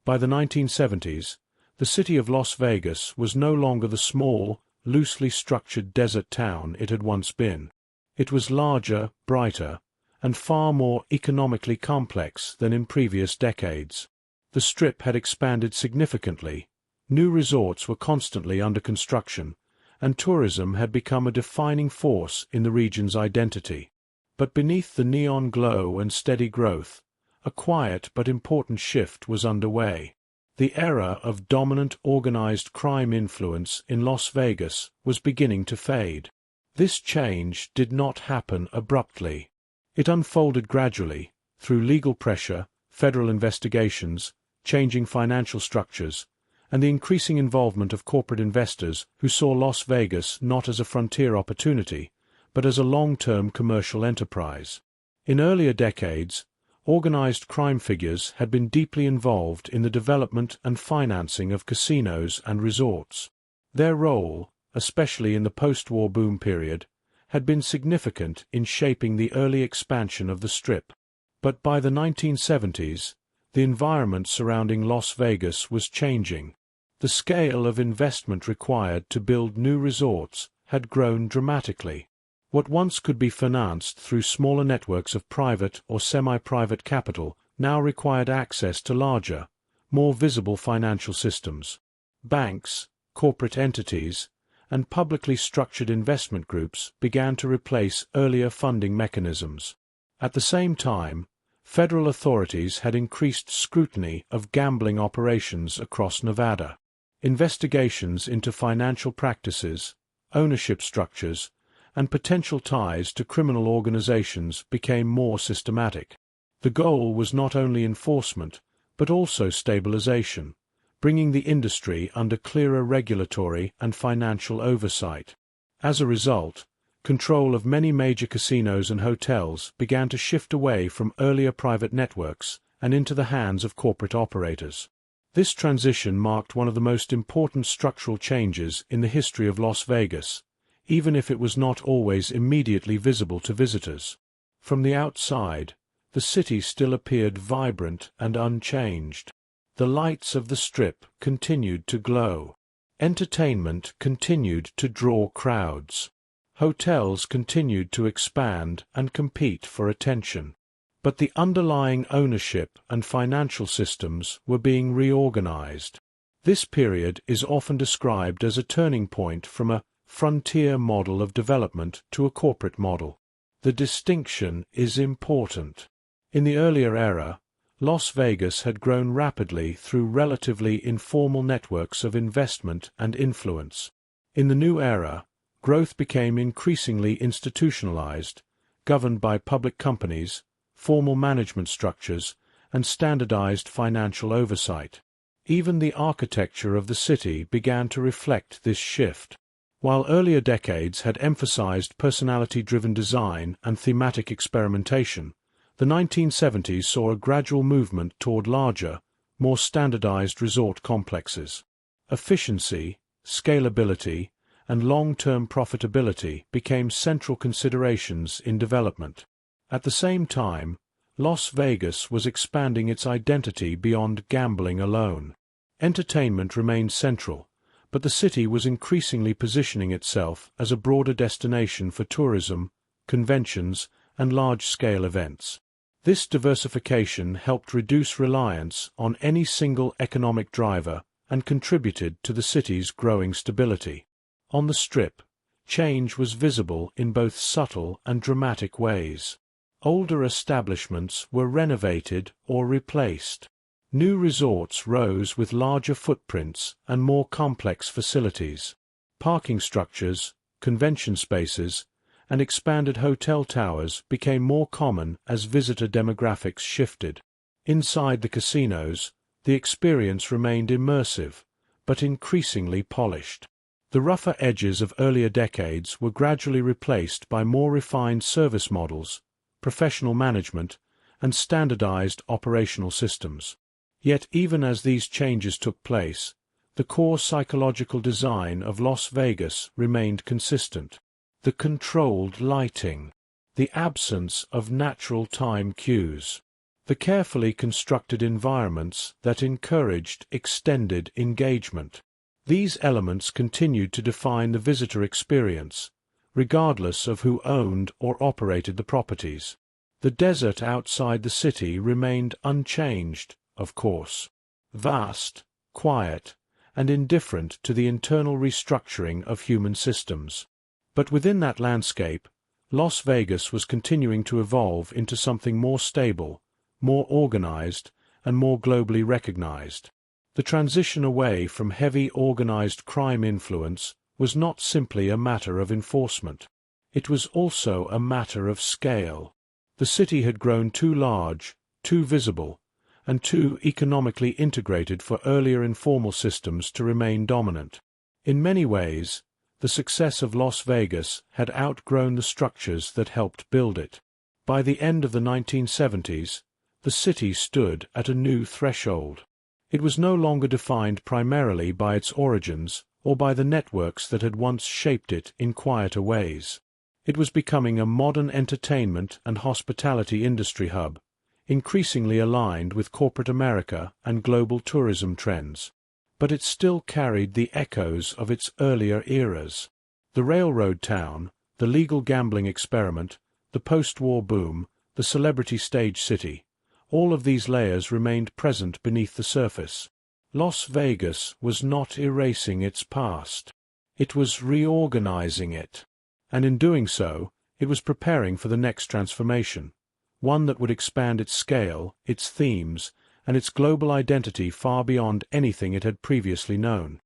By the 1970s, the city of Las Vegas was no longer the small, loosely structured desert town it had once been. It was larger, brighter, and far more economically complex than in previous decades. The Strip had expanded significantly, new resorts were constantly under construction, and tourism had become a defining force in the region's identity. But beneath the neon glow and steady growth, a quiet but important shift was underway. The era of dominant organized crime influence in Las Vegas was beginning to fade. This change did not happen abruptly. It unfolded gradually, through legal pressure, federal investigations, changing financial structures, and the increasing involvement of corporate investors who saw Las Vegas not as a frontier opportunity, but as a long-term commercial enterprise. In earlier decades, organized crime figures had been deeply involved in the development and financing of casinos and resorts. Their role, especially in the post-war boom period, had been significant in shaping the early expansion of the Strip. But by the 1970s, the environment surrounding Las Vegas was changing. The scale of investment required to build new resorts had grown dramatically. What once could be financed through smaller networks of private or semi-private capital now required access to larger, more visible financial systems. Banks, corporate entities, and publicly structured investment groups began to replace earlier funding mechanisms. At the same time, federal authorities had increased scrutiny of gambling operations across Nevada. Investigations into financial practices, ownership structures, and potential ties to criminal organizations became more systematic. The goal was not only enforcement, but also stabilization, bringing the industry under clearer regulatory and financial oversight. As a result, control of many major casinos and hotels began to shift away from earlier private networks and into the hands of corporate operators. This transition marked one of the most important structural changes in the history of Las Vegas, even if it was not always immediately visible to visitors. From the outside, the city still appeared vibrant and unchanged. The lights of the Strip continued to glow. Entertainment continued to draw crowds. Hotels continued to expand and compete for attention. But the underlying ownership and financial systems were being reorganized. This period is often described as a turning point from a frontier model of development to a corporate model. The distinction is important. In the earlier era, Las Vegas had grown rapidly through relatively informal networks of investment and influence. In the new era, growth became increasingly institutionalized, governed by public companies, formal management structures, and standardized financial oversight. Even the architecture of the city began to reflect this shift. While earlier decades had emphasized personality-driven design and thematic experimentation, the 1970s saw a gradual movement toward larger, more standardized resort complexes. Efficiency, scalability, and long-term profitability became central considerations in development. At the same time, Las Vegas was expanding its identity beyond gambling alone. Entertainment remained central, but the city was increasingly positioning itself as a broader destination for tourism, conventions, and large-scale events. This diversification helped reduce reliance on any single economic driver and contributed to the city's growing stability. On the Strip, change was visible in both subtle and dramatic ways. Older establishments were renovated or replaced. New resorts rose with larger footprints and more complex facilities. Parking structures, convention spaces, and expanded hotel towers became more common as visitor demographics shifted. Inside the casinos, the experience remained immersive, but increasingly polished. The rougher edges of earlier decades were gradually replaced by more refined service models, professional management, and standardized operational systems. Yet even as these changes took place, the core psychological design of Las Vegas remained consistent. The controlled lighting, the absence of natural time cues, the carefully constructed environments that encouraged extended engagement. These elements continued to define the visitor experience, regardless of who owned or operated the properties. The desert outside the city remained unchanged, of course, vast, quiet, and indifferent to the internal restructuring of human systems. But within that landscape, Las Vegas was continuing to evolve into something more stable, more organized, and more globally recognized. The transition away from heavy organized crime influence was not simply a matter of enforcement. It was also a matter of scale. The city had grown too large, too visible, and too economically integrated for earlier informal systems to remain dominant. In many ways, the success of Las Vegas had outgrown the structures that helped build it. By the end of the 1970s, the city stood at a new threshold. It was no longer defined primarily by its origins or by the networks that had once shaped it in quieter ways. It was becoming a modern entertainment and hospitality industry hub, increasingly aligned with corporate America and global tourism trends. But it still carried the echoes of its earlier eras. The railroad town, the legal gambling experiment, the post-war boom, the celebrity stage city, all of these layers remained present beneath the surface. Las Vegas was not erasing its past. It was reorganizing it. And in doing so, it was preparing for the next transformation, one that would expand its scale, its themes, and its global identity far beyond anything it had previously known.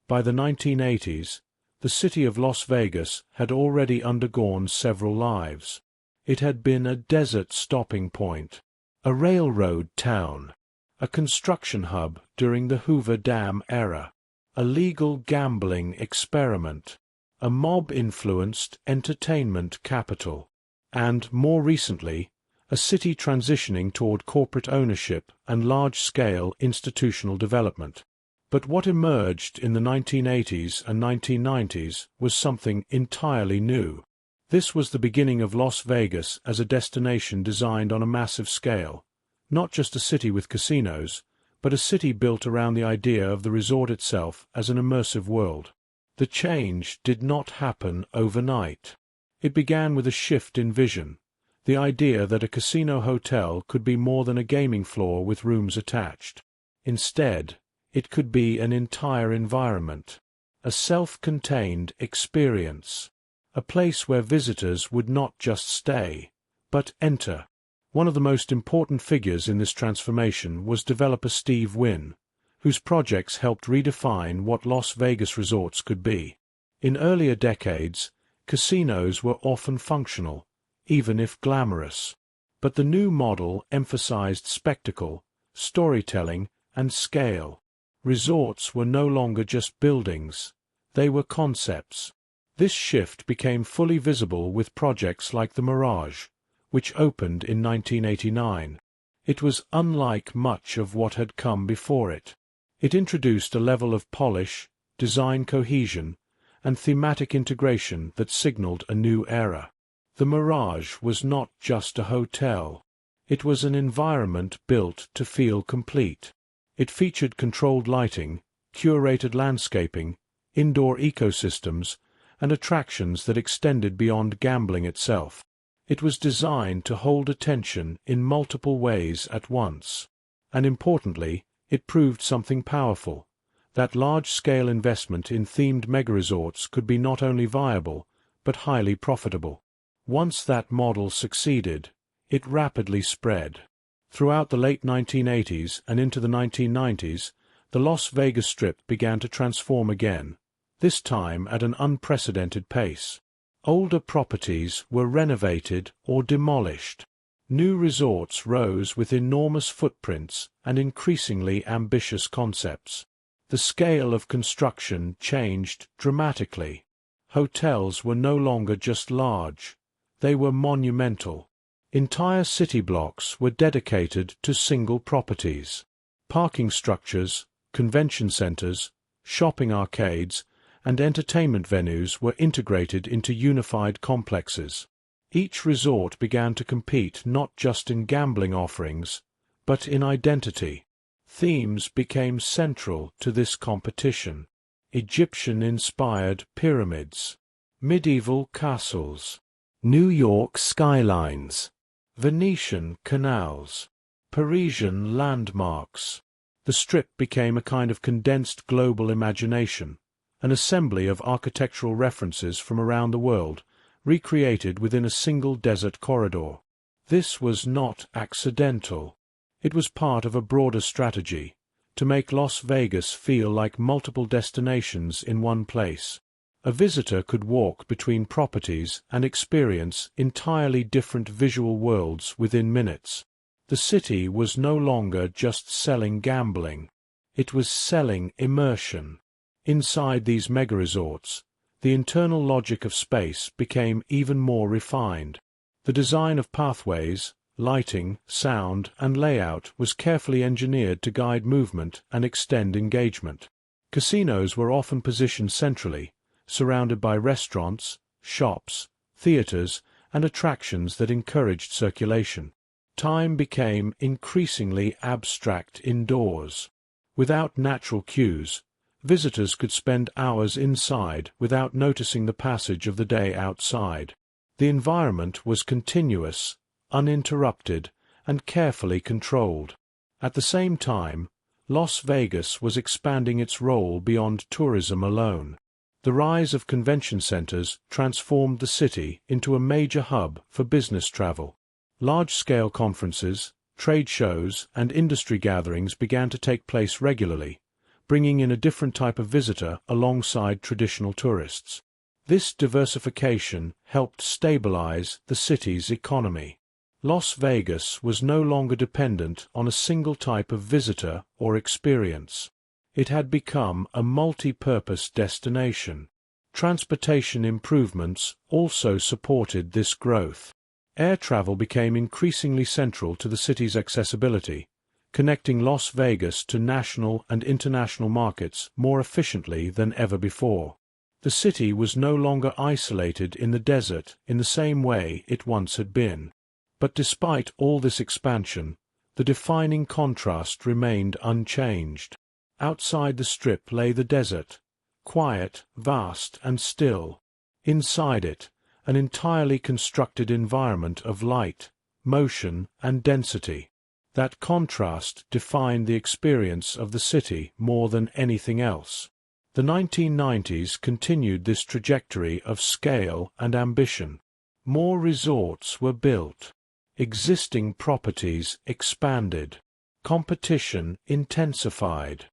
By the 1980s, the city of Las Vegas had already undergone several lives. It had been a desert stopping point, a railroad town, a construction hub during the Hoover Dam era, a legal gambling experiment, a mob-influenced entertainment capital, and, more recently, a city transitioning toward corporate ownership and large-scale institutional development. But what emerged in the 1980s and 1990s was something entirely new. This was the beginning of Las Vegas as a destination designed on a massive scale, not just a city with casinos, but a city built around the idea of the resort itself as an immersive world. The change did not happen overnight. It began with a shift in vision, the idea that a casino hotel could be more than a gaming floor with rooms attached. Instead, it could be an entire environment, a self-contained experience, a place where visitors would not just stay, but enter. One of the most important figures in this transformation was developer Steve Wynn, whose projects helped redefine what Las Vegas resorts could be. In earlier decades, casinos were often functional, even if glamorous. But the new model emphasized spectacle, storytelling, and scale. Resorts were no longer just buildings, they were concepts. This shift became fully visible with projects like the Mirage, which opened in 1989. It was unlike much of what had come before it. It introduced a level of polish, design cohesion, and thematic integration that signaled a new era. The Mirage was not just a hotel. It was an environment built to feel complete. It featured controlled lighting, curated landscaping, indoor ecosystems, and attractions that extended beyond gambling itself. It was designed to hold attention in multiple ways at once. And importantly, it proved something powerful, that large-scale investment in themed mega-resorts could be not only viable, but highly profitable. Once that model succeeded, it rapidly spread. Throughout the late 1980s and into the 1990s, the Las Vegas Strip began to transform again, this time at an unprecedented pace. Older properties were renovated or demolished. New resorts rose with enormous footprints and increasingly ambitious concepts. The scale of construction changed dramatically. Hotels were no longer just large, they were monumental. Entire city blocks were dedicated to single properties. Parking structures, convention centers, shopping arcades, and entertainment venues were integrated into unified complexes. Each resort began to compete not just in gambling offerings, but in identity. Themes became central to this competition. Egyptian-inspired pyramids, medieval castles, New York skylines, Venetian canals, Parisian landmarks. The Strip became a kind of condensed global imagination, an assembly of architectural references from around the world, recreated within a single desert corridor. This was not accidental. It was part of a broader strategy, to make Las Vegas feel like multiple destinations in one place. A visitor could walk between properties and experience entirely different visual worlds within minutes. The city was no longer just selling gambling. It was selling immersion. Inside these mega-resorts, the internal logic of space became even more refined. The design of pathways, lighting, sound, and layout was carefully engineered to guide movement and extend engagement. Casinos were often positioned centrally, surrounded by restaurants, shops, theaters, and attractions that encouraged circulation. Time became increasingly abstract indoors. Without natural cues, visitors could spend hours inside without noticing the passage of the day outside. The environment was continuous, uninterrupted, and carefully controlled. At the same time, Las Vegas was expanding its role beyond tourism alone. The rise of convention centers transformed the city into a major hub for business travel. Large-scale conferences, trade shows, and industry gatherings began to take place regularly, bringing in a different type of visitor alongside traditional tourists. This diversification helped stabilize the city's economy. Las Vegas was no longer dependent on a single type of visitor or experience. It had become a multi-purpose destination. Transportation improvements also supported this growth. Air travel became increasingly central to the city's accessibility, connecting Las Vegas to national and international markets more efficiently than ever before. The city was no longer isolated in the desert in the same way it once had been. But despite all this expansion, the defining contrast remained unchanged. Outside the Strip lay the desert, quiet, vast, and still. Inside it, an entirely constructed environment of light, motion, and density. That contrast defined the experience of the city more than anything else. The 1990s continued this trajectory of scale and ambition. More resorts were built. Existing properties expanded. Competition intensified.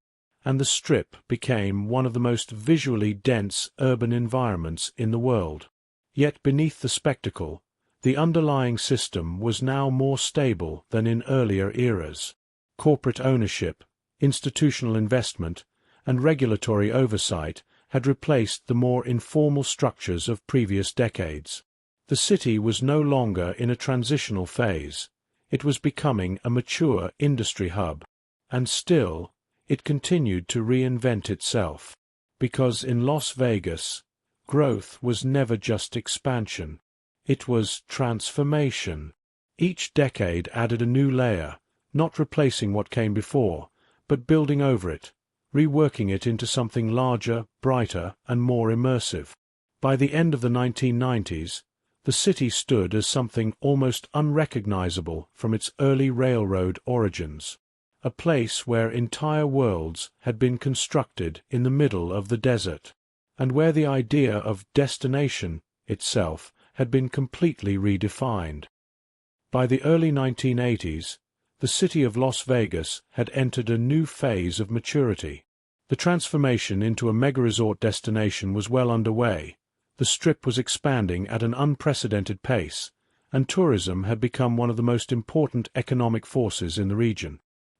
And the Strip became one of the most visually dense urban environments in the world. Yet beneath the spectacle, the underlying system was now more stable than in earlier eras. Corporate ownership, institutional investment, and regulatory oversight had replaced the more informal structures of previous decades. The city was no longer in a transitional phase. It was becoming a mature industry hub. And still, it continued to reinvent itself. Because in Las Vegas, growth was never just expansion. It was transformation. Each decade added a new layer, not replacing what came before, but building over it, reworking it into something larger, brighter, and more immersive. By the end of the 1990s, the city stood as something almost unrecognizable from its early railroad origins. A place where entire worlds had been constructed in the middle of the desert, and where the idea of destination itself had been completely redefined. By the early 1980s, the city of Las Vegas had entered a new phase of maturity. The transformation into a mega-resort destination was well underway. The Strip was expanding at an unprecedented pace, and tourism had become one of the most important economic forces in the region.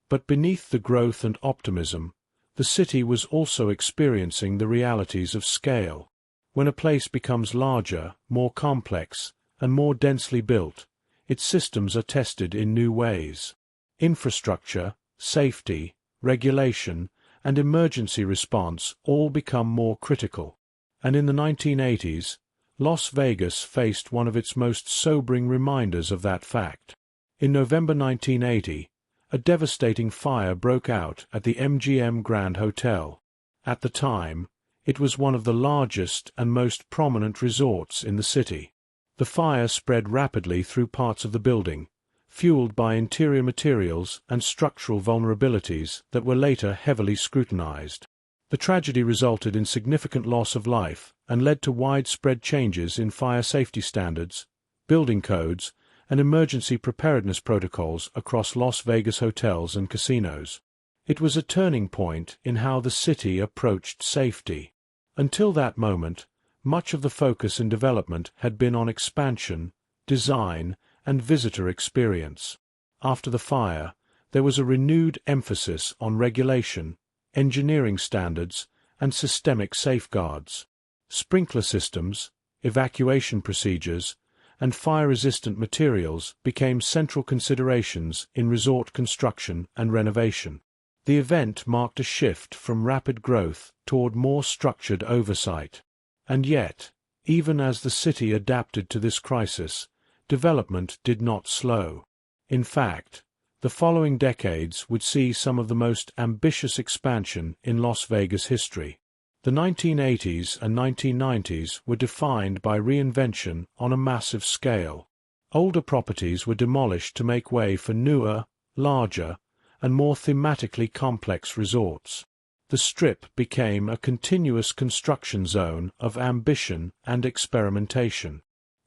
But beneath the growth and optimism, the city was also experiencing the realities of scale. When a place becomes larger, more complex, and more densely built, its systems are tested in new ways. Infrastructure, safety, regulation, and emergency response all become more critical. And in the 1980s, Las Vegas faced one of its most sobering reminders of that fact. In November 1980, a devastating fire broke out at the MGM Grand Hotel. At the time, it was one of the largest and most prominent resorts in the city. The fire spread rapidly through parts of the building, fueled by interior materials and structural vulnerabilities that were later heavily scrutinized. The tragedy resulted in significant loss of life and led to widespread changes in fire safety standards, building codes, and emergency preparedness protocols across Las Vegas hotels and casinos. It was a turning point in how the city approached safety. Until that moment, much of the focus and development had been on expansion, design, and visitor experience. After the fire, there was a renewed emphasis on regulation, engineering standards, and systemic safeguards. Sprinkler systems, evacuation procedures, and fire-resistant materials became central considerations in resort construction and renovation. The event marked a shift from rapid growth toward more structured oversight. And yet, even as the city adapted to this crisis, development did not slow. In fact, the following decades would see some of the most ambitious expansion in Las Vegas history. The 1980s and 1990s were defined by reinvention on a massive scale. Older properties were demolished to make way for newer, larger, and more thematically complex resorts. The Strip became a continuous construction zone of ambition and experimentation.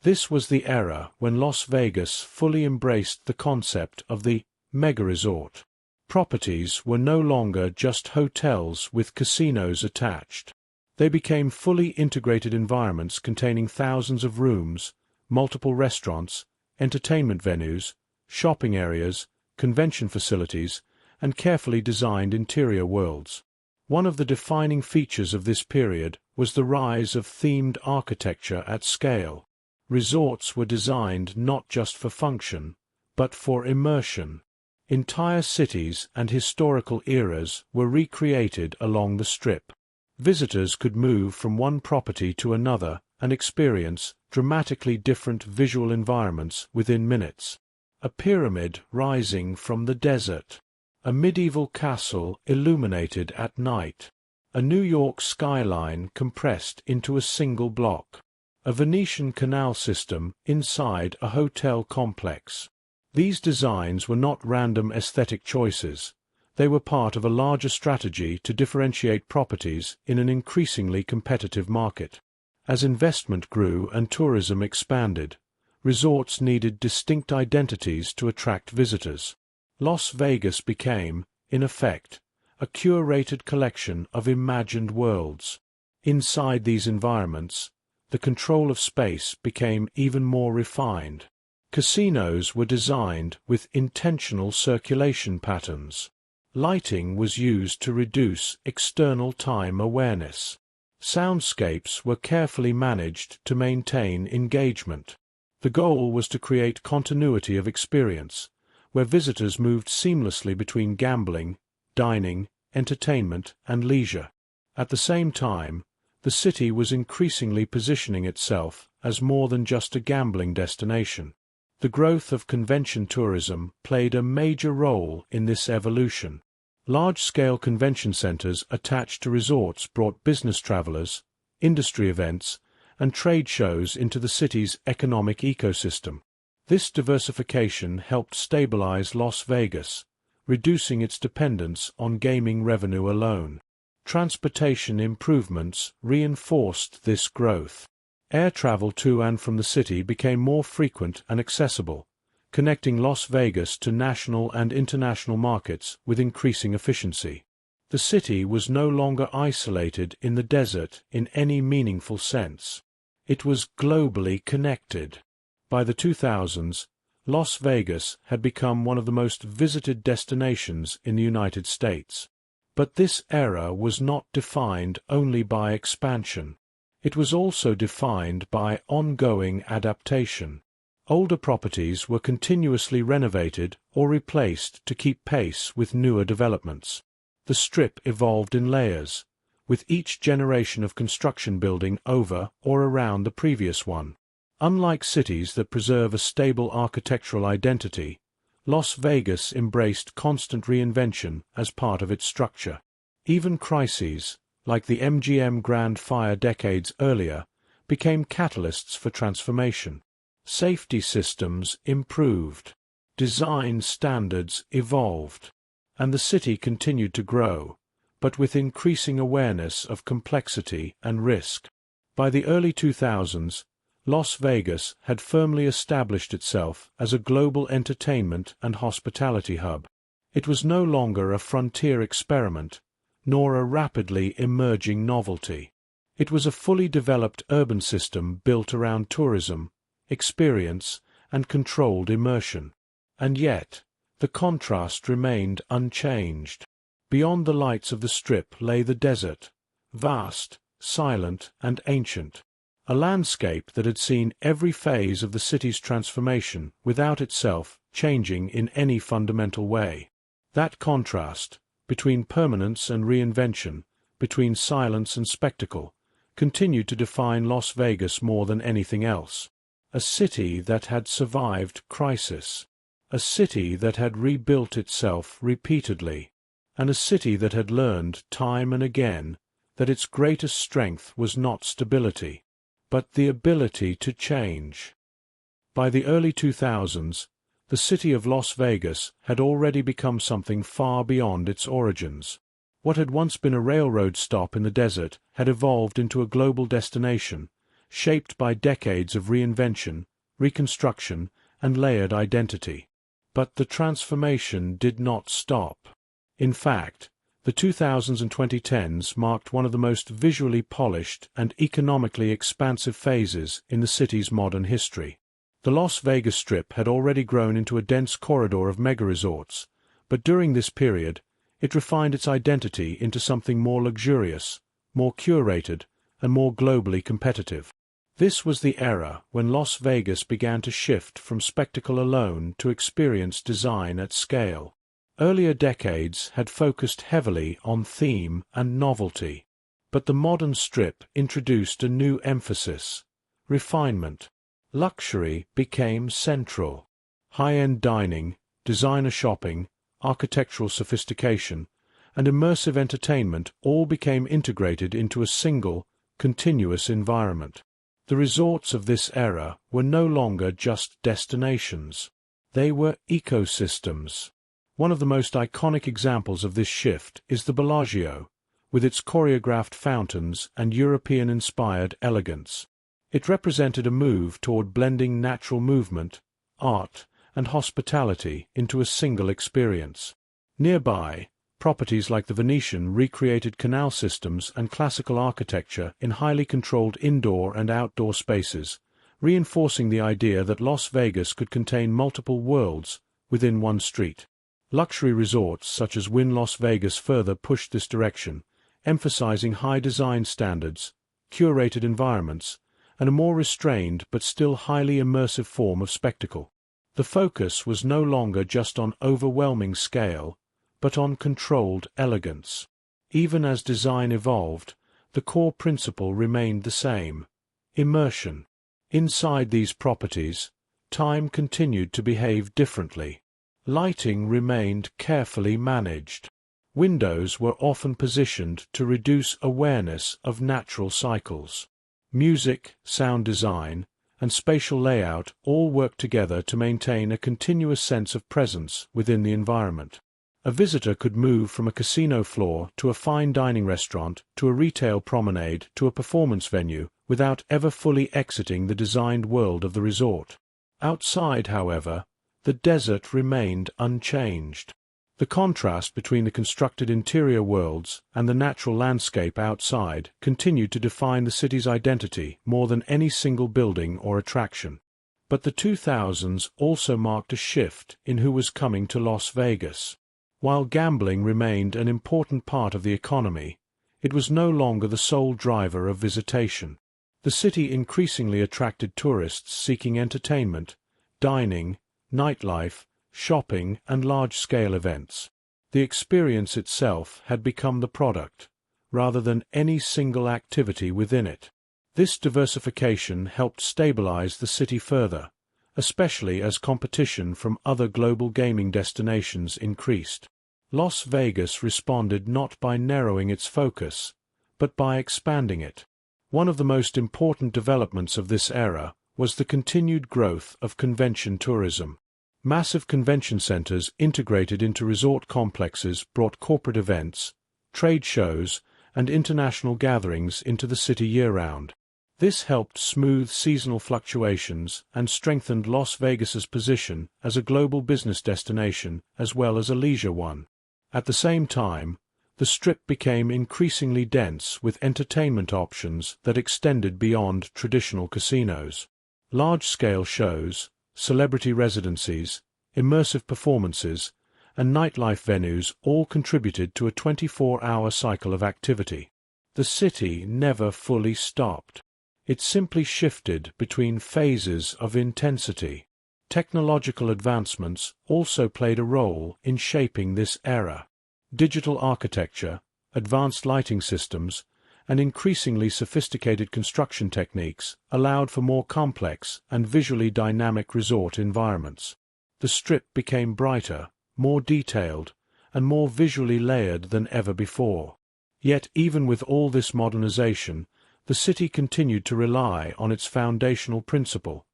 This was the era when Las Vegas fully embraced the concept of the mega-resort. Properties were no longer just hotels with casinos attached. They became fully integrated environments containing thousands of rooms, multiple restaurants, entertainment venues, shopping areas, convention facilities, and carefully designed interior worlds. One of the defining features of this period was the rise of themed architecture at scale. Resorts were designed not just for function, but for immersion. Entire cities and historical eras were recreated along the Strip. Visitors could move from one property to another and experience dramatically different visual environments within minutes. A pyramid rising from the desert. A medieval castle illuminated at night. A New York skyline compressed into a single block. A Venetian canal system inside a hotel complex. These designs were not random aesthetic choices. They were part of a larger strategy to differentiate properties in an increasingly competitive market. As investment grew and tourism expanded, resorts needed distinct identities to attract visitors. Las Vegas became, in effect, a curated collection of imagined worlds. Inside these environments, the control of space became even more refined. Casinos were designed with intentional circulation patterns. Lighting was used to reduce external time awareness. Soundscapes were carefully managed to maintain engagement. The goal was to create continuity of experience, where visitors moved seamlessly between gambling, dining, entertainment, and leisure. At the same time, the city was increasingly positioning itself as more than just a gambling destination. The growth of convention tourism played a major role in this evolution. Large-scale convention centers attached to resorts brought business travelers, industry events, and trade shows into the city's economic ecosystem. This diversification helped stabilize Las Vegas, reducing its dependence on gaming revenue alone. Transportation improvements reinforced this growth. Air travel to and from the city became more frequent and accessible, connecting Las Vegas to national and international markets with increasing efficiency. The city was no longer isolated in the desert in any meaningful sense. It was globally connected. By the 2000s, Las Vegas had become one of the most visited destinations in the United States. But this era was not defined only by expansion. It was also defined by ongoing adaptation. Older properties were continuously renovated or replaced to keep pace with newer developments. The Strip evolved in layers, with each generation of construction building over or around the previous one. Unlike cities that preserve a stable architectural identity, Las Vegas embraced constant reinvention as part of its structure. Even crises, like the MGM Grand Fire decades earlier, became catalysts for transformation. Safety systems improved, design standards evolved, and the city continued to grow, but with increasing awareness of complexity and risk. By the early 2000s, Las Vegas had firmly established itself as a global entertainment and hospitality hub. It was no longer a frontier experiment, nor a rapidly emerging novelty. It was a fully developed urban system built around tourism, experience, and controlled immersion. And yet, the contrast remained unchanged. Beyond the lights of the Strip lay the desert, vast, silent, and ancient. A landscape that had seen every phase of the city's transformation without itself changing in any fundamental way. That contrast, between permanence and reinvention, between silence and spectacle, continued to define Las Vegas more than anything else. A city that had survived crisis. A city that had rebuilt itself repeatedly. And a city that had learned time and again that its greatest strength was not stability, but the ability to change. By the early 2000s, the city of Las Vegas had already become something far beyond its origins. What had once been a railroad stop in the desert had evolved into a global destination, shaped by decades of reinvention, reconstruction, and layered identity. But the transformation did not stop. In fact, the 2000s and 2010s marked one of the most visually polished and economically expansive phases in the city's modern history. The Las Vegas Strip had already grown into a dense corridor of mega-resorts, but during this period, it refined its identity into something more luxurious, more curated, and more globally competitive. This was the era when Las Vegas began to shift from spectacle alone to experience design at scale. Earlier decades had focused heavily on theme and novelty. But the modern Strip introduced a new emphasis: refinement. Luxury became central. High-end dining, designer shopping, architectural sophistication, and immersive entertainment all became integrated into a single, continuous environment. The resorts of this era were no longer just destinations. They were ecosystems. One of the most iconic examples of this shift is the Bellagio, with its choreographed fountains and European-inspired elegance. It represented a move toward blending natural movement, art, and hospitality into a single experience. Nearby, properties like the Venetian recreated canal systems and classical architecture in highly controlled indoor and outdoor spaces, reinforcing the idea that Las Vegas could contain multiple worlds within one street. Luxury resorts such as Wynn Las Vegas further pushed this direction, emphasizing high design standards, curated environments, and a more restrained but still highly immersive form of spectacle. The focus was no longer just on overwhelming scale, but on controlled elegance. Even as design evolved, the core principle remained the same: immersion. Inside these properties, time continued to behave differently. Lighting remained carefully managed. Windows were often positioned to reduce awareness of natural cycles. Music, sound design, and spatial layout all worked together to maintain a continuous sense of presence within the environment. A visitor could move from a casino floor to a fine dining restaurant to a retail promenade to a performance venue without ever fully exiting the designed world of the resort. Outside, however, the desert remained unchanged. The contrast between the constructed interior worlds and the natural landscape outside continued to define the city's identity more than any single building or attraction. But the 2000s also marked a shift in who was coming to Las Vegas. While gambling remained an important part of the economy, it was no longer the sole driver of visitation. The city increasingly attracted tourists seeking entertainment, dining, nightlife, shopping, and large-scale events. The experience itself had become the product, rather than any single activity within it. This diversification helped stabilize the city further, especially as competition from other global gaming destinations increased. Las Vegas responded not by narrowing its focus, but by expanding it. One of the most important developments of this era was the continued growth of convention tourism. Massive convention centers integrated into resort complexes brought corporate events, trade shows, and international gatherings into the city year-round. This helped smooth seasonal fluctuations and strengthened Las Vegas's position as a global business destination as well as a leisure one. At the same time, the Strip became increasingly dense with entertainment options that extended beyond traditional casinos. Large-scale shows, celebrity residencies, immersive performances, and nightlife venues all contributed to a 24-hour cycle of activity. The city never fully stopped. It simply shifted between phases of intensity. Technological advancements also played a role in shaping this era. Digital architecture, advanced lighting systems, and increasingly sophisticated construction techniques allowed for more complex and visually dynamic resort environments. The Strip became brighter, more detailed, and more visually layered than ever before. Yet even with all this modernization, the city continued to rely on its foundational principle: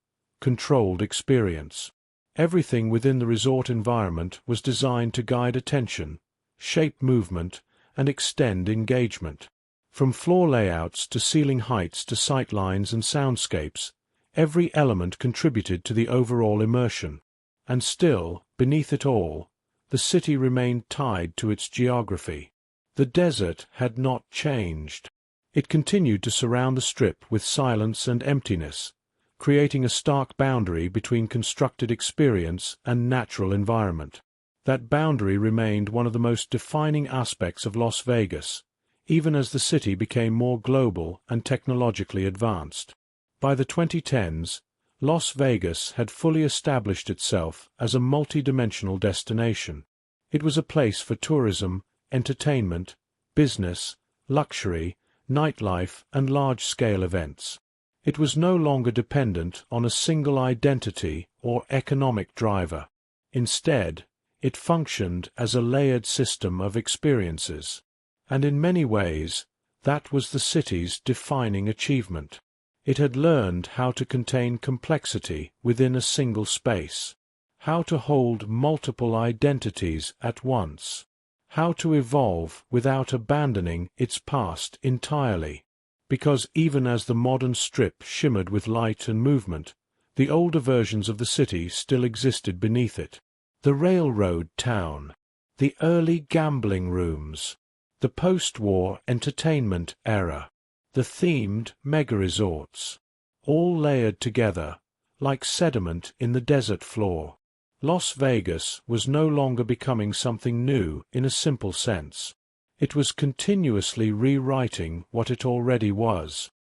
controlled experience. Everything within the resort environment was designed to guide attention, shape movement, and extend engagement. From floor layouts to ceiling heights to sightlines and soundscapes, every element contributed to the overall immersion. And still, beneath it all, the city remained tied to its geography. The desert had not changed. It continued to surround the Strip with silence and emptiness, creating a stark boundary between constructed experience and natural environment. That boundary remained one of the most defining aspects of Las Vegas, even as the city became more global and technologically advanced. By the 2010s, Las Vegas had fully established itself as a multidimensional destination. It was a place for tourism, entertainment, business, luxury, nightlife, and large-scale events. It was no longer dependent on a single identity or economic driver. Instead, it functioned as a layered system of experiences. And in many ways, that was the city's defining achievement. It had learned how to contain complexity within a single space, how to hold multiple identities at once, how to evolve without abandoning its past entirely. Because even as the modern strip shimmered with light and movement, the older versions of the city still existed beneath it. The railroad town, the early gambling rooms, the post-war entertainment era, the themed mega-resorts, all layered together, like sediment in the desert floor. Las Vegas was no longer becoming something new in a simple sense. It was continuously rewriting what it already was.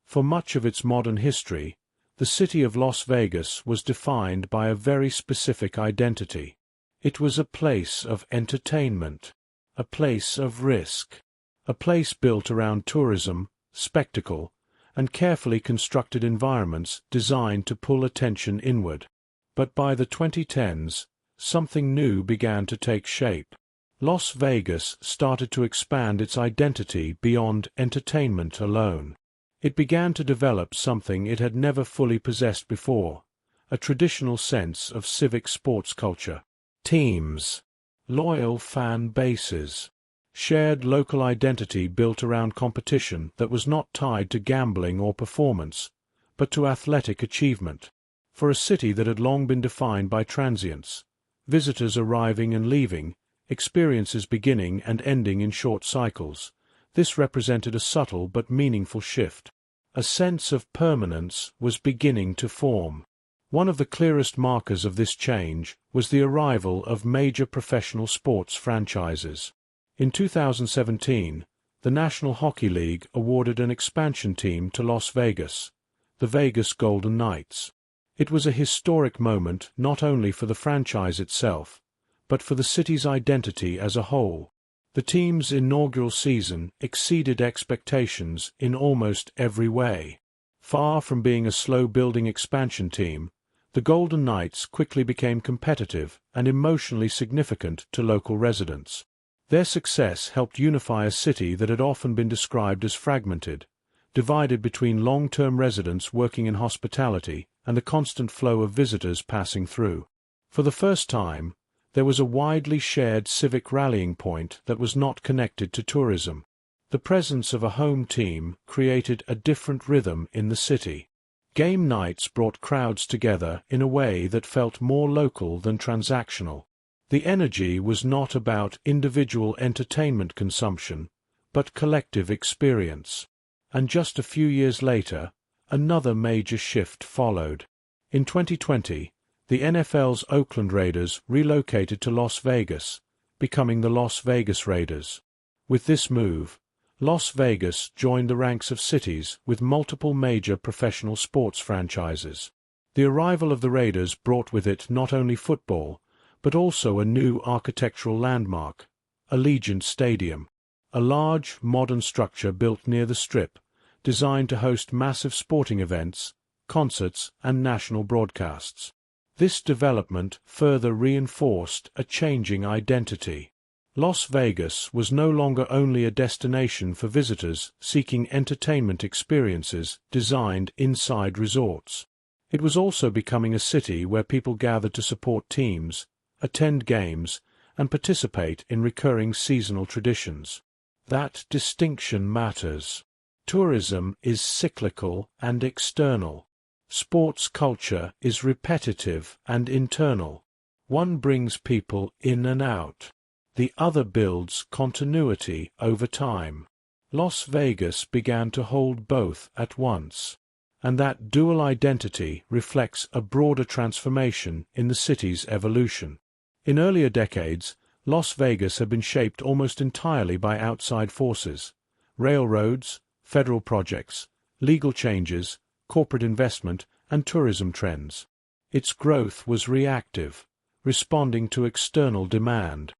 For much of its modern history, the city of Las Vegas was defined by a very specific identity. It was a place of entertainment, a place of risk, a place built around tourism, spectacle, and carefully constructed environments designed to pull attention inward. But by the 2010s, something new began to take shape. Las Vegas started to expand its identity beyond entertainment alone. It began to develop something it had never fully possessed before, a traditional sense of civic sports culture. Teams, loyal fan bases, shared local identity built around competition that was not tied to gambling or performance, but to athletic achievement. For a city that had long been defined by transience, visitors arriving and leaving, experiences beginning and ending in short cycles, this represented a subtle but meaningful shift. A sense of permanence was beginning to form. One of the clearest markers of this change was the arrival of major professional sports franchises. In 2017, the National Hockey League awarded an expansion team to Las Vegas, the Vegas Golden Knights. It was a historic moment not only for the franchise itself, but for the city's identity as a whole. The team's inaugural season exceeded expectations in almost every way. Far from being a slow-building expansion team, the Golden Knights quickly became competitive and emotionally significant to local residents. Their success helped unify a city that had often been described as fragmented, divided between long-term residents working in hospitality and the constant flow of visitors passing through. For the first time, there was a widely shared civic rallying point that was not connected to tourism. The presence of a home team created a different rhythm in the city. Game nights brought crowds together in a way that felt more local than transactional. The energy was not about individual entertainment consumption, but collective experience. And just a few years later, another major shift followed. In 2020, the NFL's Oakland Raiders relocated to Las Vegas, becoming the Las Vegas Raiders. With this move, Las Vegas joined the ranks of cities with multiple major professional sports franchises. The arrival of the Raiders brought with it not only football, but also a new architectural landmark, Allegiant Stadium, a large, modern structure built near the Strip, designed to host massive sporting events, concerts, and national broadcasts. This development further reinforced a changing identity. Las Vegas was no longer only a destination for visitors seeking entertainment experiences designed inside resorts. It was also becoming a city where people gathered to support teams, attend games, and participate in recurring seasonal traditions. That distinction matters. Tourism is cyclical and external. Sports culture is repetitive and internal. One brings people in and out. The other builds continuity over time. Las Vegas began to hold both at once, and that dual identity reflects a broader transformation in the city's evolution. In earlier decades, Las Vegas had been shaped almost entirely by outside forces: railroads, federal projects, legal changes, corporate investment, and tourism trends. Its growth was reactive, responding to external demand.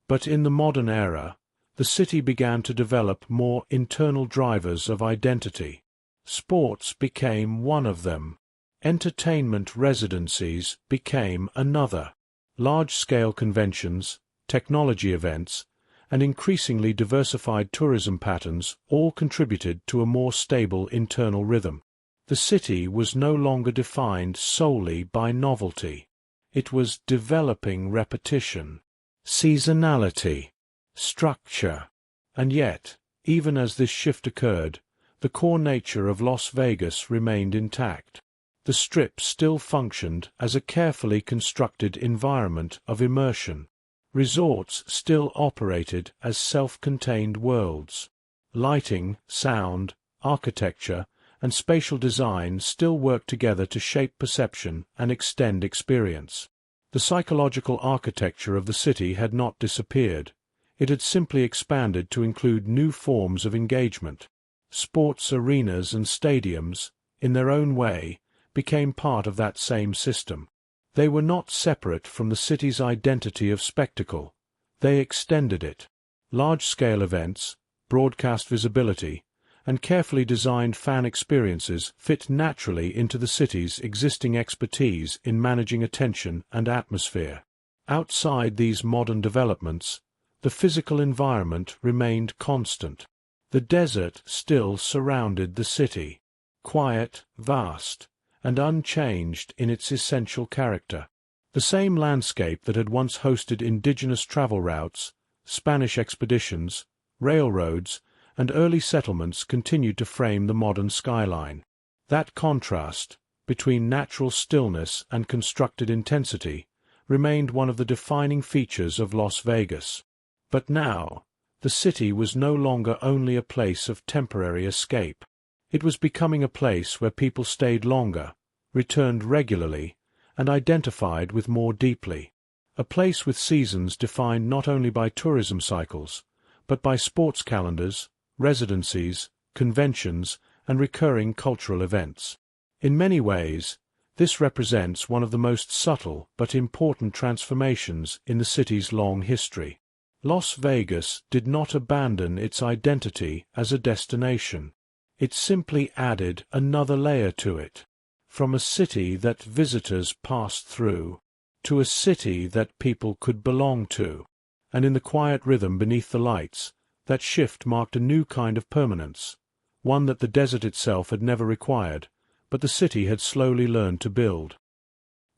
But in the modern era, the city began to develop more internal drivers of identity. Sports became one of them. Entertainment residencies became another. Large-scale conventions, technology events, and increasingly diversified tourism patterns all contributed to a more stable internal rhythm. The city was no longer defined solely by novelty. It was developing repetition, seasonality, structure. And yet, even as this shift occurred, the core nature of Las Vegas remained intact. The Strip still functioned as a carefully constructed environment of immersion. Resorts still operated as self-contained worlds. Lighting, sound, architecture, and spatial design still worked together to shape perception and extend experience. The psychological architecture of the city had not disappeared. It had simply expanded to include new forms of engagement. Sports arenas and stadiums, in their own way, became part of that same system. They were not separate from the city's identity of spectacle. They extended it. Large-scale events, broadcast visibility, and carefully designed fan experiences fit naturally into the city's existing expertise in managing attention and atmosphere. Outside these modern developments, the physical environment remained constant. The desert still surrounded the city, quiet, vast, and unchanged in its essential character. The same landscape that had once hosted indigenous travel routes, Spanish expeditions, railroads, and early settlements continued to frame the modern skyline. That contrast, between natural stillness and constructed intensity, remained one of the defining features of Las Vegas. But now, the city was no longer only a place of temporary escape. It was becoming a place where people stayed longer, returned regularly, and identified with more deeply. A place with seasons defined not only by tourism cycles, but by sports calendars, residencies, conventions, and recurring cultural events. In many ways, this represents one of the most subtle but important transformations in the city's long history. Las Vegas did not abandon its identity as a destination. It simply added another layer to it. From a city that visitors passed through, to a city that people could belong to. And in the quiet rhythm beneath the lights, that shift marked a new kind of permanence, one that the desert itself had never required, but the city had slowly learned to build.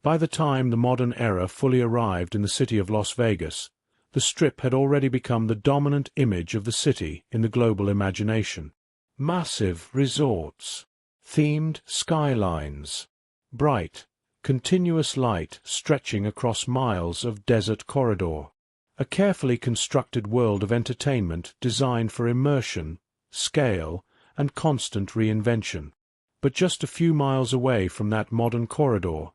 By the time the modern era fully arrived in the city of Las Vegas, the Strip had already become the dominant image of the city in the global imagination. Massive resorts, themed skylines, bright, continuous light stretching across miles of desert corridor. A carefully constructed world of entertainment designed for immersion, scale, and constant reinvention. But just a few miles away from that modern corridor,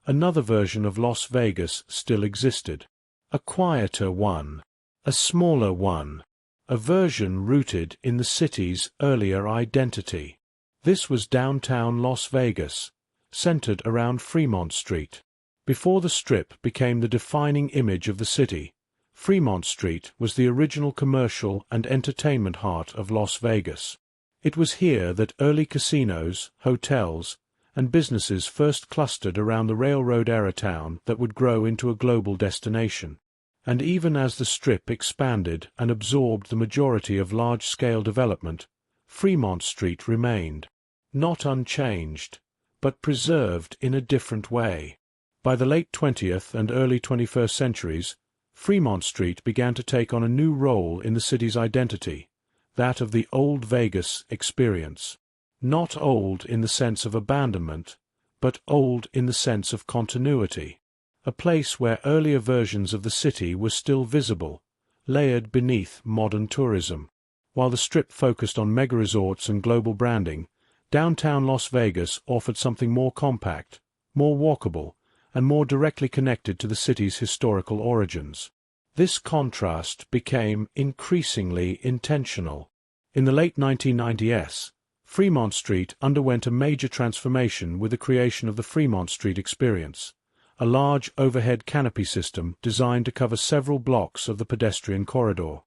another version of Las Vegas still existed. A quieter one, a smaller one, a version rooted in the city's earlier identity. This was downtown Las Vegas, centered around Fremont Street. Before the Strip became the defining image of the city, Fremont Street was the original commercial and entertainment heart of Las Vegas. It was here that early casinos, hotels, and businesses first clustered around the railroad-era town that would grow into a global destination. And even as the Strip expanded and absorbed the majority of large-scale development, Fremont Street remained, not unchanged, but preserved in a different way. By the late 20th and early 21st centuries, Fremont Street began to take on a new role in the city's identity, that of the Old Vegas experience. Not old in the sense of abandonment, but old in the sense of continuity. A place where earlier versions of the city were still visible, layered beneath modern tourism. While the Strip focused on mega-resorts and global branding, downtown Las Vegas offered something more compact, more walkable, and more directly connected to the city's historical origins. This contrast became increasingly intentional. In the late 1990s, Fremont Street underwent a major transformation with the creation of the Fremont Street Experience, a large overhead canopy system designed to cover several blocks of the pedestrian corridor.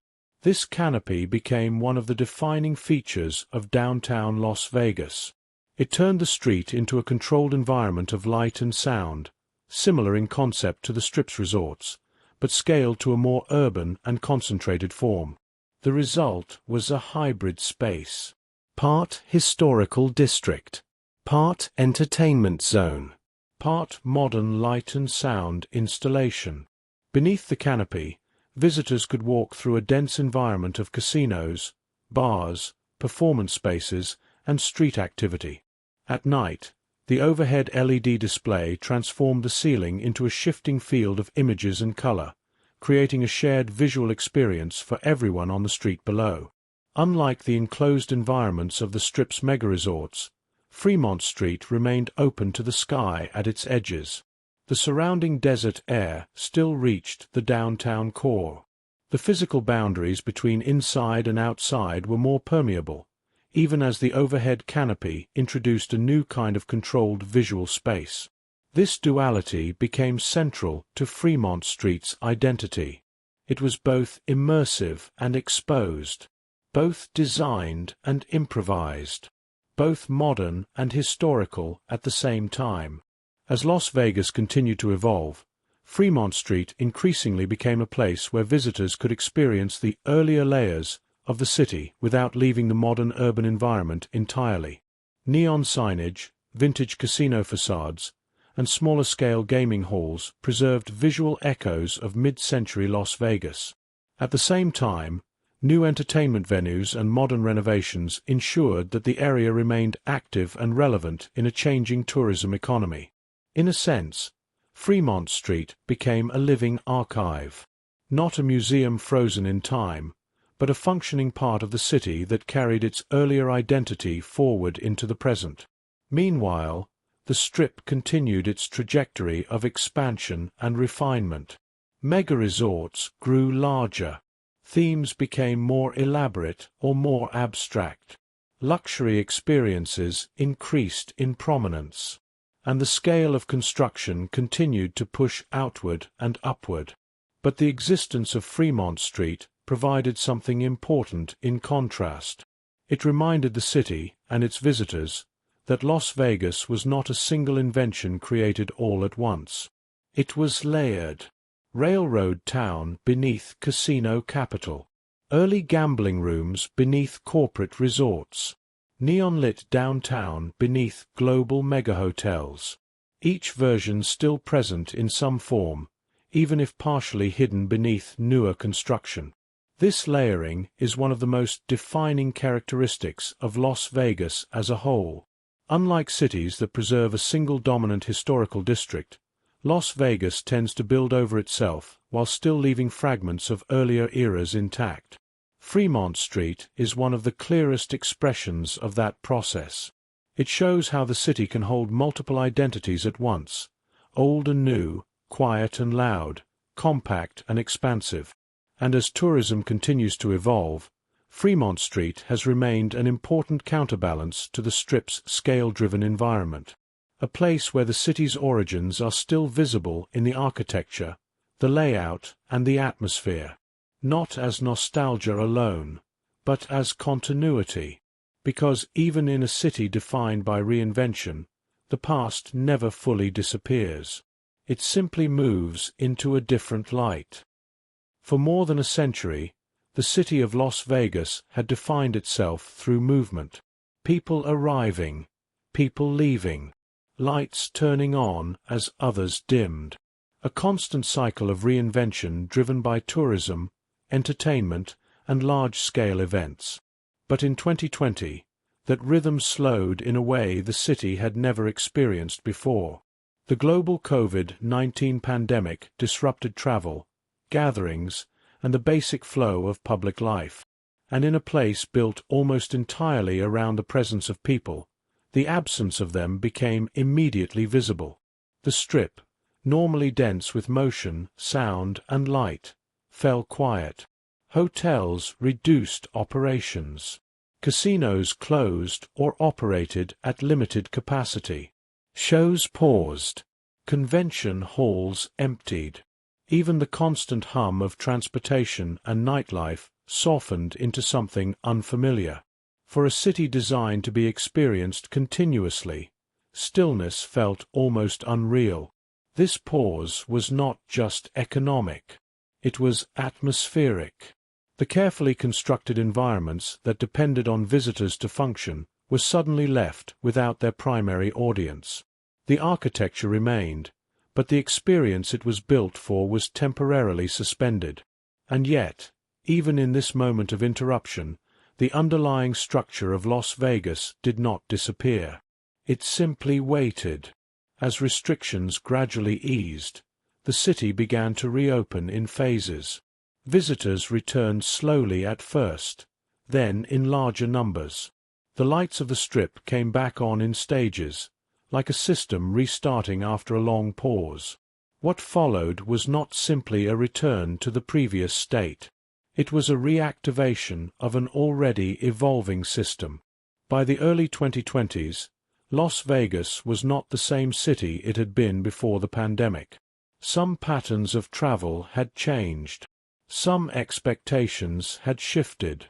This canopy became one of the defining features of downtown Las Vegas. It turned the street into a controlled environment of light and sound, similar in concept to the Strip's resorts, but scaled to a more urban and concentrated form. The result was a hybrid space. Part historical district, part entertainment zone, part modern light and sound installation. Beneath the canopy, visitors could walk through a dense environment of casinos, bars, performance spaces, and street activity. At night, the overhead LED display transformed the ceiling into a shifting field of images and color, creating a shared visual experience for everyone on the street below. Unlike the enclosed environments of the Strip's mega-resorts, Fremont Street remained open to the sky at its edges. The surrounding desert air still reached the downtown core. The physical boundaries between inside and outside were more permeable, even as the overhead canopy introduced a new kind of controlled visual space. This duality became central to Fremont Street's identity. It was both immersive and exposed, both designed and improvised, both modern and historical at the same time. As Las Vegas continued to evolve, Fremont Street increasingly became a place where visitors could experience the earlier layers of the city without leaving the modern urban environment entirely. Neon signage, vintage casino facades, and smaller-scale gaming halls preserved visual echoes of mid-century Las Vegas. At the same time, new entertainment venues and modern renovations ensured that the area remained active and relevant in a changing tourism economy. In a sense, Fremont Street became a living archive, not a museum frozen in time, but a functioning part of the city that carried its earlier identity forward into the present. Meanwhile, the Strip continued its trajectory of expansion and refinement. Mega-resorts grew larger. Themes became more elaborate or more abstract. Luxury experiences increased in prominence, and the scale of construction continued to push outward and upward. But the existence of Fremont Street provided something important in contrast. It reminded the city and its visitors that Las Vegas was not a single invention created all at once. It was layered. Railroad town beneath casino capital. Early gambling rooms beneath corporate resorts. Neon-lit downtown beneath global mega-hotels. Each version still present in some form, even if partially hidden beneath newer construction. This layering is one of the most defining characteristics of Las Vegas as a whole. Unlike cities that preserve a single dominant historical district, Las Vegas tends to build over itself while still leaving fragments of earlier eras intact. Fremont Street is one of the clearest expressions of that process. It shows how the city can hold multiple identities at once, old and new, quiet and loud, compact and expansive. And as tourism continues to evolve, Fremont Street has remained an important counterbalance to the Strip's scale-driven environment, a place where the city's origins are still visible in the architecture, the layout, and the atmosphere, not as nostalgia alone, but as continuity, because even in a city defined by reinvention, the past never fully disappears. It simply moves into a different light. For more than a century, the city of Las Vegas had defined itself through movement. People arriving, people leaving, lights turning on as others dimmed. A constant cycle of reinvention driven by tourism, entertainment, and large-scale events. But in 2020, that rhythm slowed in a way the city had never experienced before. The global COVID-19 pandemic disrupted travel, gatherings, and the basic flow of public life. And in a place built almost entirely around the presence of people, the absence of them became immediately visible. The Strip, normally dense with motion, sound, and light, fell quiet. Hotels reduced operations. Casinos closed or operated at limited capacity. Shows paused. Convention halls emptied. Even the constant hum of transportation and nightlife softened into something unfamiliar. For a city designed to be experienced continuously, stillness felt almost unreal. This pause was not just economic. It was atmospheric. The carefully constructed environments that depended on visitors to function were suddenly left without their primary audience. The architecture remained, but the experience it was built for was temporarily suspended. And yet, even in this moment of interruption, the underlying structure of Las Vegas did not disappear. It simply waited. As restrictions gradually eased, the city began to reopen in phases. Visitors returned slowly at first, then in larger numbers. The lights of the Strip came back on in stages, like a system restarting after a long pause. What followed was not simply a return to the previous state. It was a reactivation of an already evolving system. By the early 2020s, Las Vegas was not the same city it had been before the pandemic. Some patterns of travel had changed. Some expectations had shifted.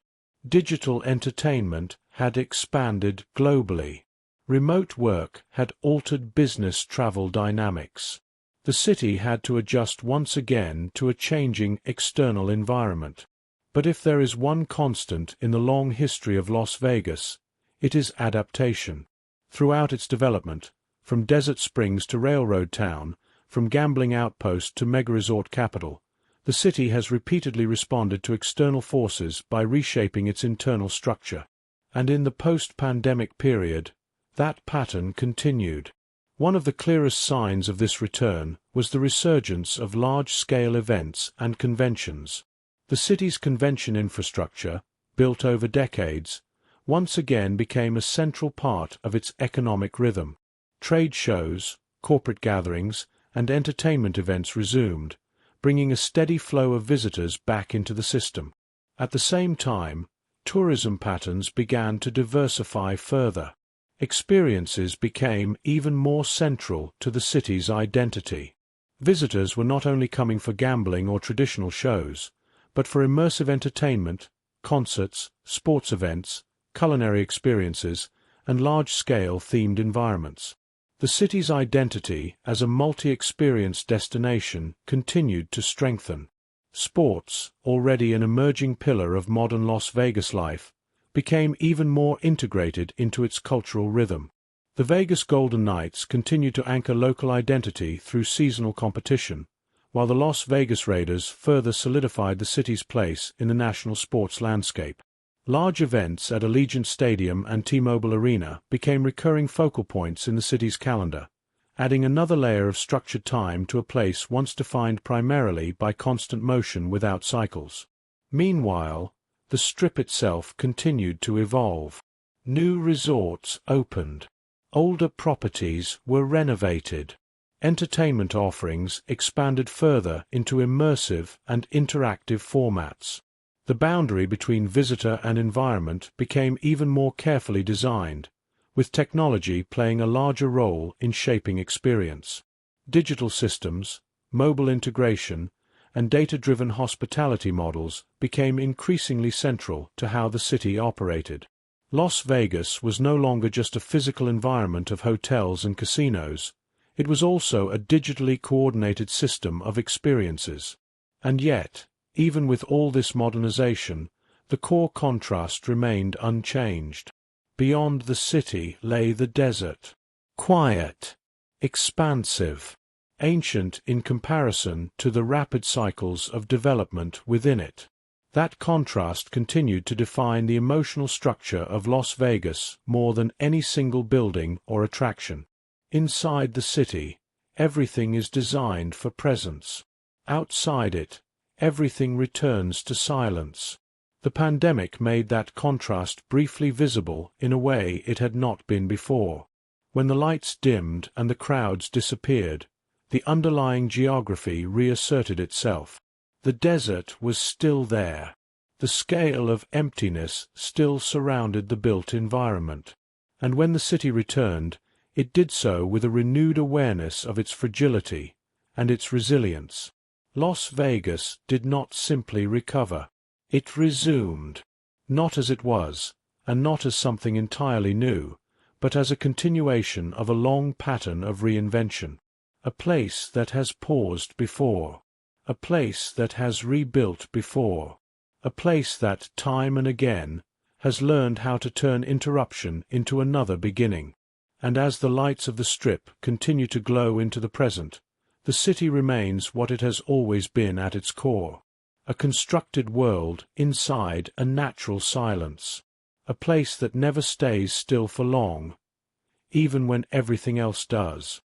Digital entertainment had expanded globally. Remote work had altered business travel dynamics. The city had to adjust once again to a changing external environment. But if there is one constant in the long history of Las Vegas, it is adaptation. Throughout its development, from desert springs to railroad town, from gambling outpost to mega-resort capital, the city has repeatedly responded to external forces by reshaping its internal structure. And in the post-pandemic period, that pattern continued. One of the clearest signs of this return was the resurgence of large-scale events and conventions. The city's convention infrastructure, built over decades, once again became a central part of its economic rhythm. Trade shows, corporate gatherings, and entertainment events resumed, bringing a steady flow of visitors back into the system. At the same time, tourism patterns began to diversify further. Experiences became even more central to the city's identity. Visitors were not only coming for gambling or traditional shows, but for immersive entertainment, concerts, sports events, culinary experiences, and large-scale themed environments. The city's identity as a multi-experience destination continued to strengthen. Sports, already an emerging pillar of modern Las Vegas life, became even more integrated into its cultural rhythm. The Vegas Golden Knights continued to anchor local identity through seasonal competition, while the Las Vegas Raiders further solidified the city's place in the national sports landscape. Large events at Allegiant Stadium and T-Mobile Arena became recurring focal points in the city's calendar, adding another layer of structured time to a place once defined primarily by constant motion without cycles. Meanwhile, the Strip itself continued to evolve. New resorts opened. Older properties were renovated. Entertainment offerings expanded further into immersive and interactive formats. The boundary between visitor and environment became even more carefully designed, with technology playing a larger role in shaping experience. Digital systems, mobile integration, and data-driven hospitality models became increasingly central to how the city operated. Las Vegas was no longer just a physical environment of hotels and casinos. It was also a digitally coordinated system of experiences. And yet, even with all this modernization, the core contrast remained unchanged. Beyond the city lay the desert. Quiet, expansive, ancient in comparison to the rapid cycles of development within it. That contrast continued to define the emotional structure of Las Vegas more than any single building or attraction. Inside the city, everything is designed for presence. Outside it, everything returns to silence. The pandemic made that contrast briefly visible in a way it had not been before. When the lights dimmed and the crowds disappeared, the underlying geography reasserted itself. The desert was still there. The scale of emptiness still surrounded the built environment. And when the city returned, it did so with a renewed awareness of its fragility and its resilience. Las Vegas did not simply recover. It resumed, not as it was, and not as something entirely new, but as a continuation of a long pattern of reinvention. A place that has paused before. A place that has rebuilt before. A place that, time and again, has learned how to turn interruption into another beginning. And as the lights of the Strip continue to glow into the present, the city remains what it has always been at its core. A constructed world inside a natural silence. A place that never stays still for long, even when everything else does.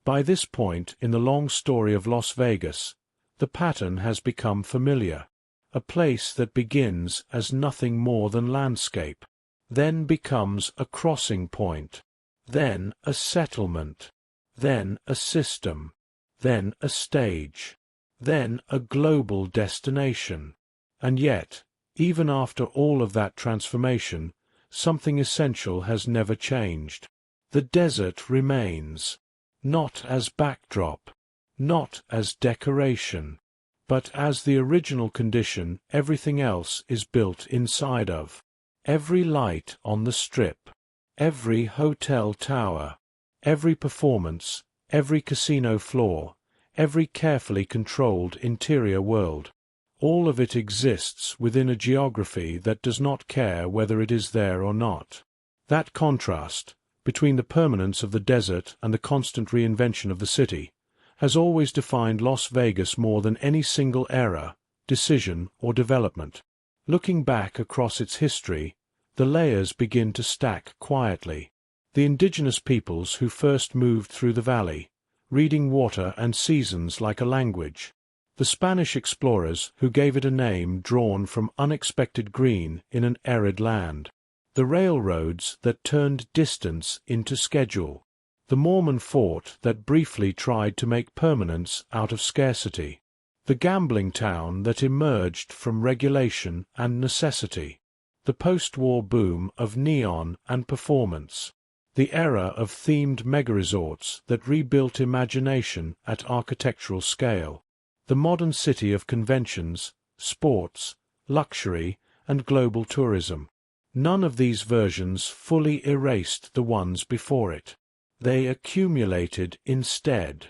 By this point in the long story of Las Vegas, the pattern has become familiar. A place that begins as nothing more than landscape, then becomes a crossing point, then a settlement, then a system, then a stage, then a global destination. And yet, even after all of that transformation, something essential has never changed. The desert remains, not as backdrop, not as decoration, but as the original condition everything else is built inside of. Every light on the Strip, every hotel tower, every performance, every casino floor, every carefully controlled interior world, all of it exists within a geography that does not care whether it is there or not. That contrast, between the permanence of the desert and the constant reinvention of the city, has always defined Las Vegas more than any single era, decision, or development. Looking back across its history, the layers begin to stack quietly. The indigenous peoples who first moved through the valley, reading water and seasons like a language. The Spanish explorers who gave it a name drawn from unexpected green in an arid land. The railroads that turned distance into schedule. The Mormon fort that briefly tried to make permanence out of scarcity. The gambling town that emerged from regulation and necessity. The post-war boom of neon and performance. The era of themed mega-resorts that rebuilt imagination at architectural scale. The modern city of conventions, sports, luxury, and global tourism. None of these versions fully erased the ones before it. They accumulated instead.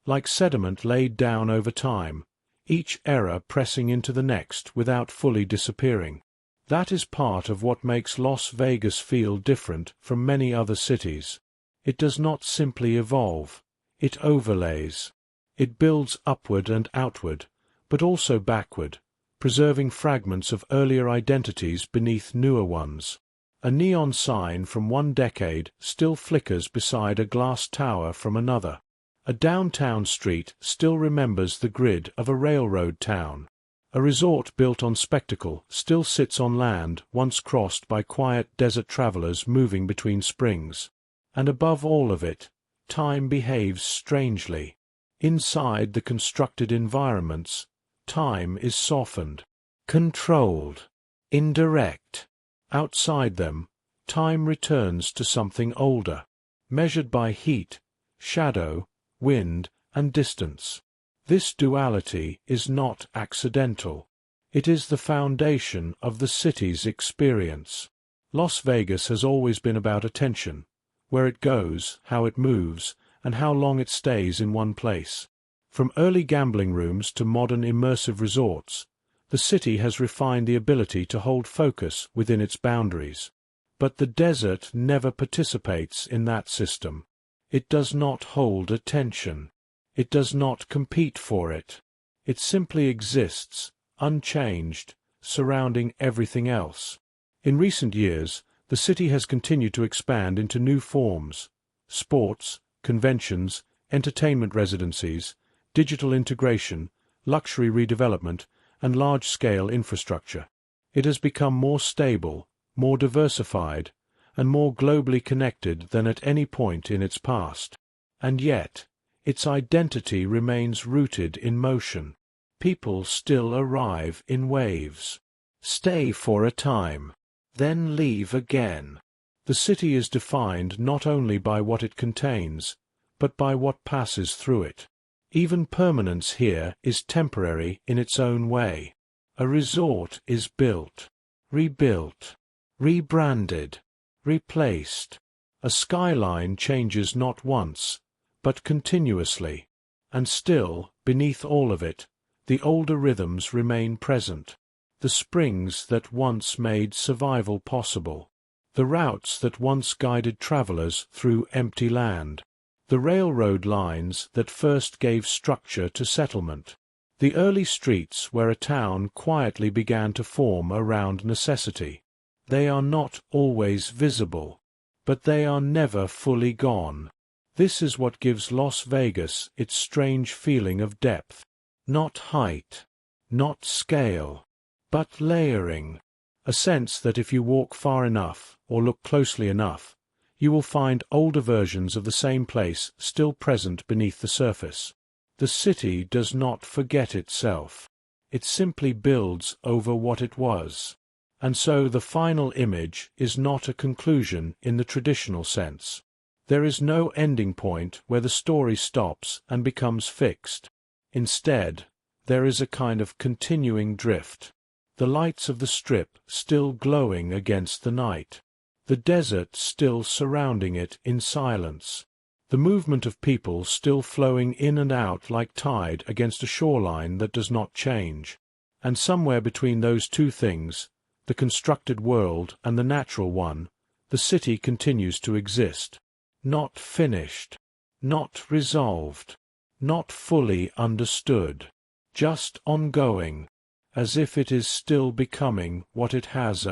Like sediment laid down over time, each era pressing into the next without fully disappearing. That is part of what makes Las Vegas feel different from many other cities. It does not simply evolve, it overlays. It builds upward and outward, but also backward, preserving fragments of earlier identities beneath newer ones. A neon sign from one decade still flickers beside a glass tower from another. A downtown street still remembers the grid of a railroad town. A resort built on spectacle still sits on land once crossed by quiet desert travelers moving between springs. And above all of it, time behaves strangely. Inside the constructed environments, time is softened, controlled, indirect. Outside them, time returns to something older, measured by heat, shadow, wind, and distance. This duality is not accidental. It is the foundation of the city's experience. Las Vegas has always been about attention, where it goes, how it moves, and how long it stays in one place. From early gambling rooms to modern immersive resorts, the city has refined the ability to hold focus within its boundaries. But the desert never participates in that system. It does not hold attention. It does not compete for it. It simply exists, unchanged, surrounding everything else. In recent years, the city has continued to expand into new forms: sports, conventions, entertainment residencies, digital integration, luxury redevelopment, and large-scale infrastructure. It has become more stable, more diversified, and more globally connected than at any point in its past. And yet, its identity remains rooted in motion. People still arrive in waves, stay for a time, then leave again. The city is defined not only by what it contains, but by what passes through it. Even permanence here is temporary in its own way. A resort is built, rebuilt, rebranded, replaced. A skyline changes not once, but continuously. And still, beneath all of it, the older rhythms remain present. The springs that once made survival possible. The routes that once guided travelers through empty land. The railroad lines that first gave structure to settlement. The early streets where a town quietly began to form around necessity. They are not always visible, but they are never fully gone. This is what gives Las Vegas its strange feeling of depth. Not height, not scale, but layering. A sense that if you walk far enough, or look closely enough, you will find older versions of the same place still present beneath the surface. The city does not forget itself. It simply builds over what it was. And so the final image is not a conclusion in the traditional sense. There is no ending point where the story stops and becomes fixed. Instead, there is a kind of continuing drift. The lights of the strip still glowing against the night. The desert still surrounding it in silence. The movement of people still flowing in and out like tide against a shoreline that does not change. And somewhere between those two things, the constructed world and the natural one, the city continues to exist. Not finished, not resolved, not fully understood, just ongoing, as if it is still becoming what it has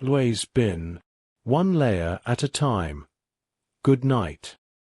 always been, one layer at a time. Good night.